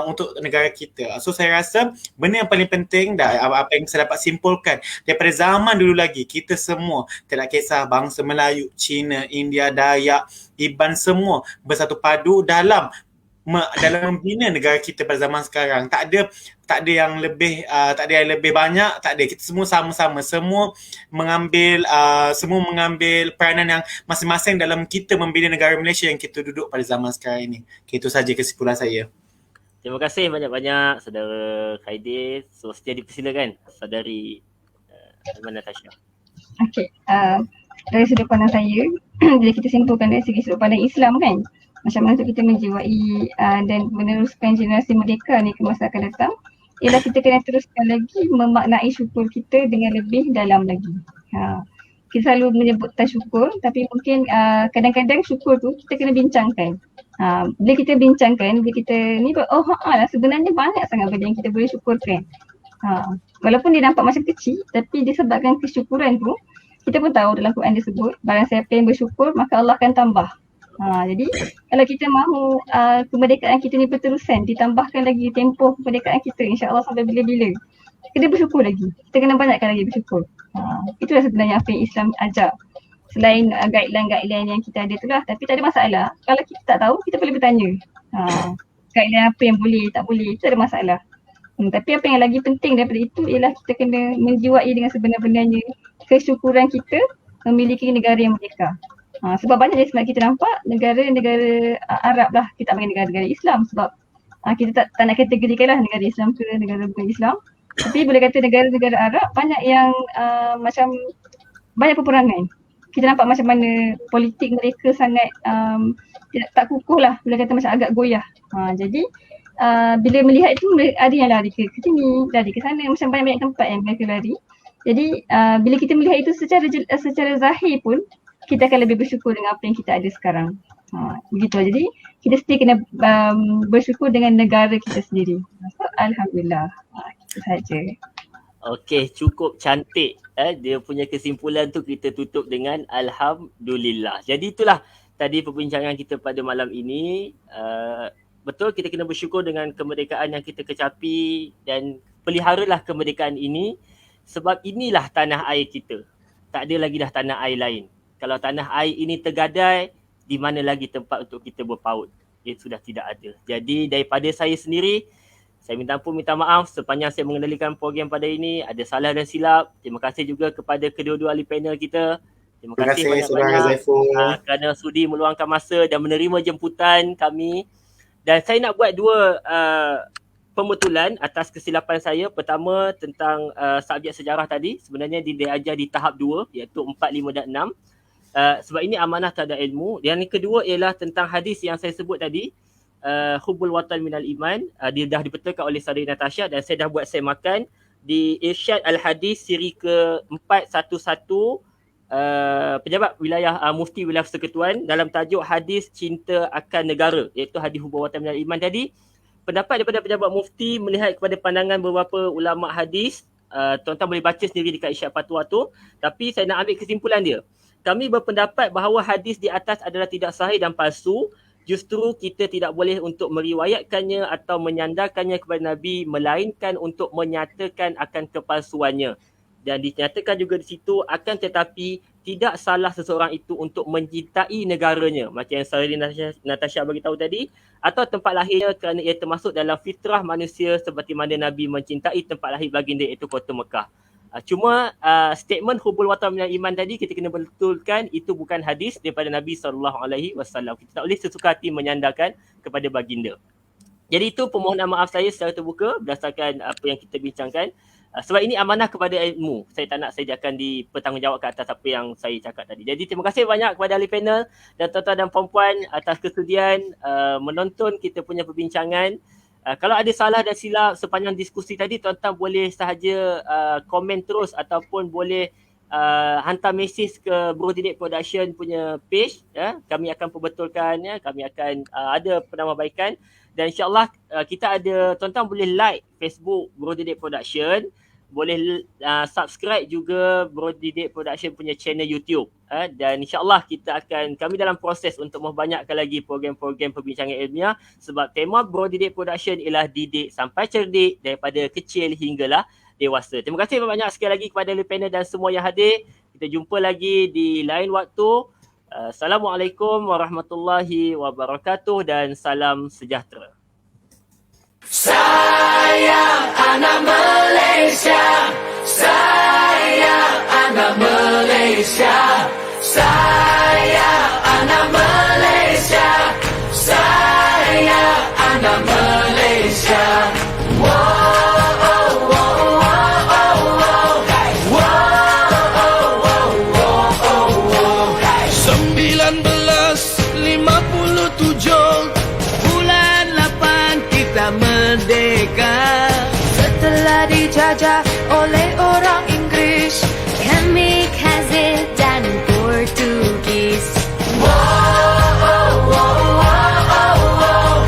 Speaker 3: untuk negara kita. So saya rasa benda yang paling penting dan apa yang saya dapat simpulkan daripada zaman dulu lagi, kita semua, tidak kisah bangsa Melayu, Cina, India, Dayak, Iban, semua bersatu padu dalam membina negara kita pada zaman sekarang. Tak ada yang lebih banyak, tak ada. Kita semua sama-sama, semua mengambil peranan yang masing-masing dalam kita membina negara Malaysia yang kita duduk pada zaman sekarang ini. Itu saja kesimpulan saya.
Speaker 2: Terima kasih banyak-banyak saudara Khairil. So, setia dipersilakan saudari Natasha.
Speaker 4: Okey, dari sudut pandang saya, bila kita simpulkan dari segi sudut pandang Islam kan, macam mana untuk kita menjiwai dan meneruskan generasi merdeka ni ke masa akan datang, ialah kita kena teruskan lagi memaknai syukur kita dengan lebih dalam lagi. Kita selalu menyebut syukur, tapi mungkin kadang-kadang syukur tu kita kena bincangkan. Bila kita bincangkan, bila kita ni, sebenarnya banyak sangat benda yang kita boleh syukurkan. Walaupun dia nampak macam kecil, tapi disebabkan kesyukuran tu, kita pun tahu dalam Quran disebut, barang siapa yang bersyukur, maka Allah akan tambah. Jadi kalau kita mahu kemerdekaan kita ni berterusan, ditambahkan lagi tempoh kemerdekaan kita, insya-Allah sampai bila-bila, kita bersyukur lagi. Kita kena banyakkan lagi bersyukur. Itulah sebenarnya apa yang Islam ajar. selain guideline-guideline yang kita ada tu lah. Tapi tak ada masalah. Kalau kita tak tahu, kita boleh bertanya. Guideline apa yang boleh, tak boleh, itu ada masalah. Tapi apa yang lagi penting daripada itu ialah kita kena menjiwai dengan sebenar-benarnya kesyukuran kita memiliki negara yang merdeka. Sebab banyak dari sebab kita nampak negara-negara Arab lah, kita panggil negara-negara Islam sebab kita tak nak kategorikan lah negara Islam ke negara bukan Islam. Tapi boleh kata negara-negara Arab banyak yang macam banyak peperangan. Kita nampak macam mana politik mereka sangat tak kukuh lah, boleh kata macam agak goyah. Jadi bila melihat itu ada yang lari ke sini, lari ke sana, macam banyak-banyak tempat yang mereka lari. Jadi bila kita melihat itu secara zahir pun kita akan lebih bersyukur dengan apa yang kita ada sekarang. Begitu. Jadi kita mesti kena bersyukur dengan negara kita sendiri. So, Alhamdulillah. Itu sahaja.
Speaker 2: Okey, cukup cantik. Dia punya kesimpulan tu kita tutup dengan Alhamdulillah. Jadi itulah tadi perbincangan kita pada malam ini. Betul, kita kena bersyukur dengan kemerdekaan yang kita kecapi dan peliharalah kemerdekaan ini sebab inilah tanah air kita. Tak ada lagi dah tanah air lain. Kalau tanah air ini tergadai, di mana lagi tempat untuk kita berpaut? Ia sudah tidak ada. Jadi daripada saya sendiri, saya minta ampun, minta maaf sepanjang saya mengendalikan program pada ini. Ada salah dan silap. Terima kasih juga kepada kedua-dua ahli panel kita. Terima kasih banyak-banyak kerana sudi meluangkan masa dan menerima jemputan kami. Dan saya nak buat dua pembetulan atas kesilapan saya. Pertama tentang subjek sejarah tadi. Sebenarnya diajar di tahap 2 iaitu 4, 5 dan 6. Sebab ini amanah terhadap ilmu. Dan yang kedua ialah tentang hadis yang saya sebut tadi. Hubbul watan minal iman. Dia dah dibetulkan oleh Saudari Natasha dan saya dah buat semakan di Irsyad Al-Hadis siri ke-411 pejabat wilayah Mufti Wilayah Persekutuan dalam tajuk hadis cinta akan negara iaitu hadis hubbul watan minal iman tadi. Pendapat daripada pejabat mufti melihat kepada pandangan beberapa ulama hadis. Tuan-tuan boleh baca sendiri dekat Irsyad Fatwa tu. Tapi saya nak ambil kesimpulan dia. Kami berpendapat bahawa hadis di atas adalah tidak sahih dan palsu. Justru kita tidak boleh untuk meriwayatkannya atau menyandarkannya kepada Nabi melainkan untuk menyatakan akan kepalsuannya. Dan dinyatakan juga di situ akan tetapi tidak salah seseorang itu untuk mencintai negaranya. Macam yang Saudari Natasha beritahu tadi. Atau tempat lahirnya kerana ia termasuk dalam fitrah manusia seperti mana Nabi mencintai tempat lahir baginda iaitu kota Mekah. Cuma statement hubbul watan minal iman tadi kita kena betulkan itu bukan hadis daripada Nabi SAW. Kita tak boleh sesuka hati menyandarkan kepada baginda. Jadi itu permohonan maaf saya secara terbuka berdasarkan apa yang kita bincangkan. Sebab ini amanah kepada ilmu. Saya tak nak saya akan dipertanggungjawabkan atas apa yang saya cakap tadi. Jadi terima kasih banyak kepada ahli panel dan tuan-tuan dan puan-puan atas kesudian menonton kita punya perbincangan. Kalau ada salah dan silap sepanjang diskusi tadi, tuan-tuan boleh sahaja komen terus ataupun boleh hantar mesej ke Bro Didik Production punya page. Kami akan perbetulkan, kami akan ada penambahbaikan. Dan insyaAllah kita ada, tuan-tuan boleh like Facebook Bro Didik Production. Boleh subscribe juga Bro Didik Production punya channel YouTube. Dan insyaAllah kami dalam proses untuk membanyakkan lagi program-program perbincangan ilmiah. Sebab tema Bro Didik Production ialah didik sampai cerdik daripada kecil hinggalah dewasa. Terima kasih banyak sekali lagi kepada ahli panel dan semua yang hadir. Kita jumpa lagi di lain waktu. Assalamualaikum warahmatullahi wabarakatuh dan salam sejahtera.
Speaker 1: Sayang anak Malaysia, sayang anak Malaysia, sayang anak Malaysia, sayang anak Malaysia. Wow, oh, oh, oh, oh, oh. Wow, oh, oh, oh, oh, oh. 1957 bulan 8 kita merdeka.
Speaker 5: Setelah dijajah oleh orang Inggris, kami Khazir dan Portugis.
Speaker 1: Wow, oh, oh, oh, oh, oh.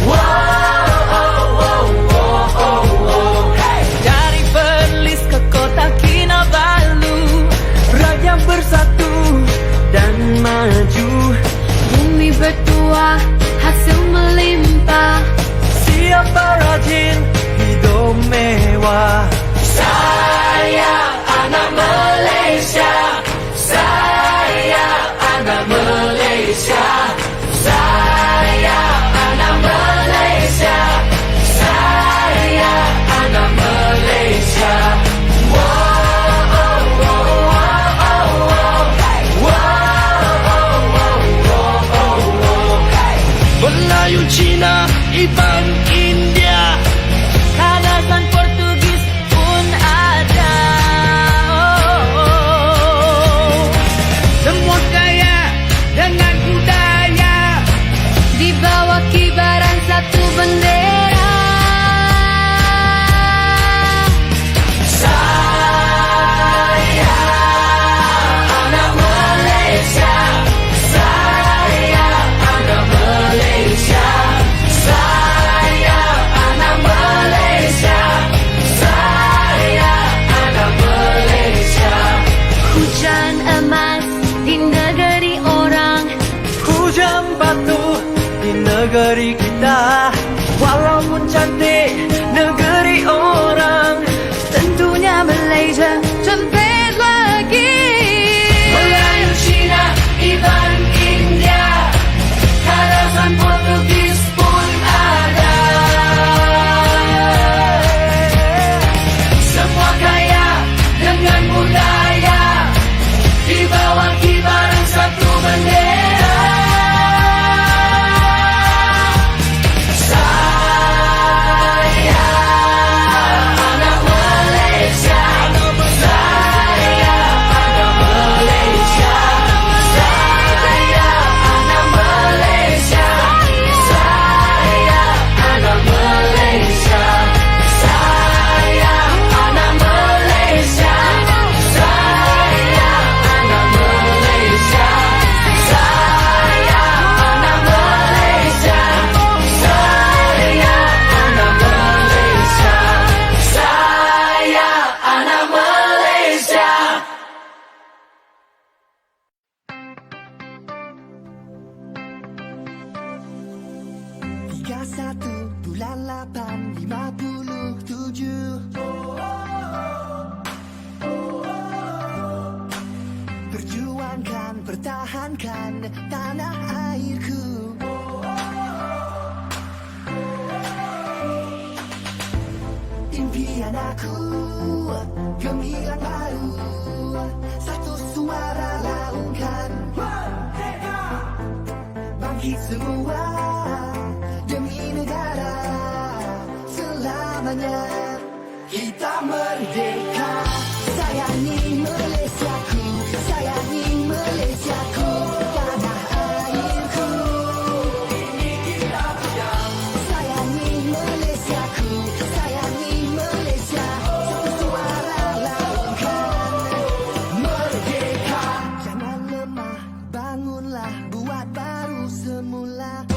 Speaker 1: Wow, oh, oh, oh, oh, oh.
Speaker 5: Dari Perlis ke kota Kinabalu,
Speaker 1: Rakyat bersatu
Speaker 5: dan maju. Bumi bertuah, hasil melimpah.
Speaker 1: Siapa rajin hidup mewah. Sayang anak Malaysia, sayang
Speaker 5: Iban India, kadasan Portugis pun ada. Semua kaya dengan budaya, di bawah kibaran satu bendera.
Speaker 1: Saya anak Malaysia, saya anak Malaysia, saya anak Malaysia, saya anak Malaysia.
Speaker 5: Hujan emas di negeri orang,
Speaker 1: Hujan batu di negeri kita, walaupun cantik negeri orang,
Speaker 5: tentunya Malaysia cantik lagi.
Speaker 1: Melayu, Cina, Iban, India, kadasan Portugis pun ada. Semua kaya dengan budaya, di bawah kibaran satu bendera. Saya anak Malaysia, saya anak Malaysia, saya anak Malaysia, saya anak Malaysia, saya anak Malaysia, saya anak Malaysia, saya anak Malaysia, saya anak Malaysia, saya anak Malaysia.
Speaker 6: 31 bulan 8 57 Perjuangkan, pertahankan tanah airku. Impian aku gemilang baru, satu suara laungkan bangkit semua demi negara selamanya. Kita merdeka, sayangi Malaysiaku, sayangi Malaysiaku, tanah airku. Ini kita punya. Sayangi Malaysiaku, sayangi Malaysia, satu suara laungkan merdeka. Jangan lemah, bangunlah, buat baru semula.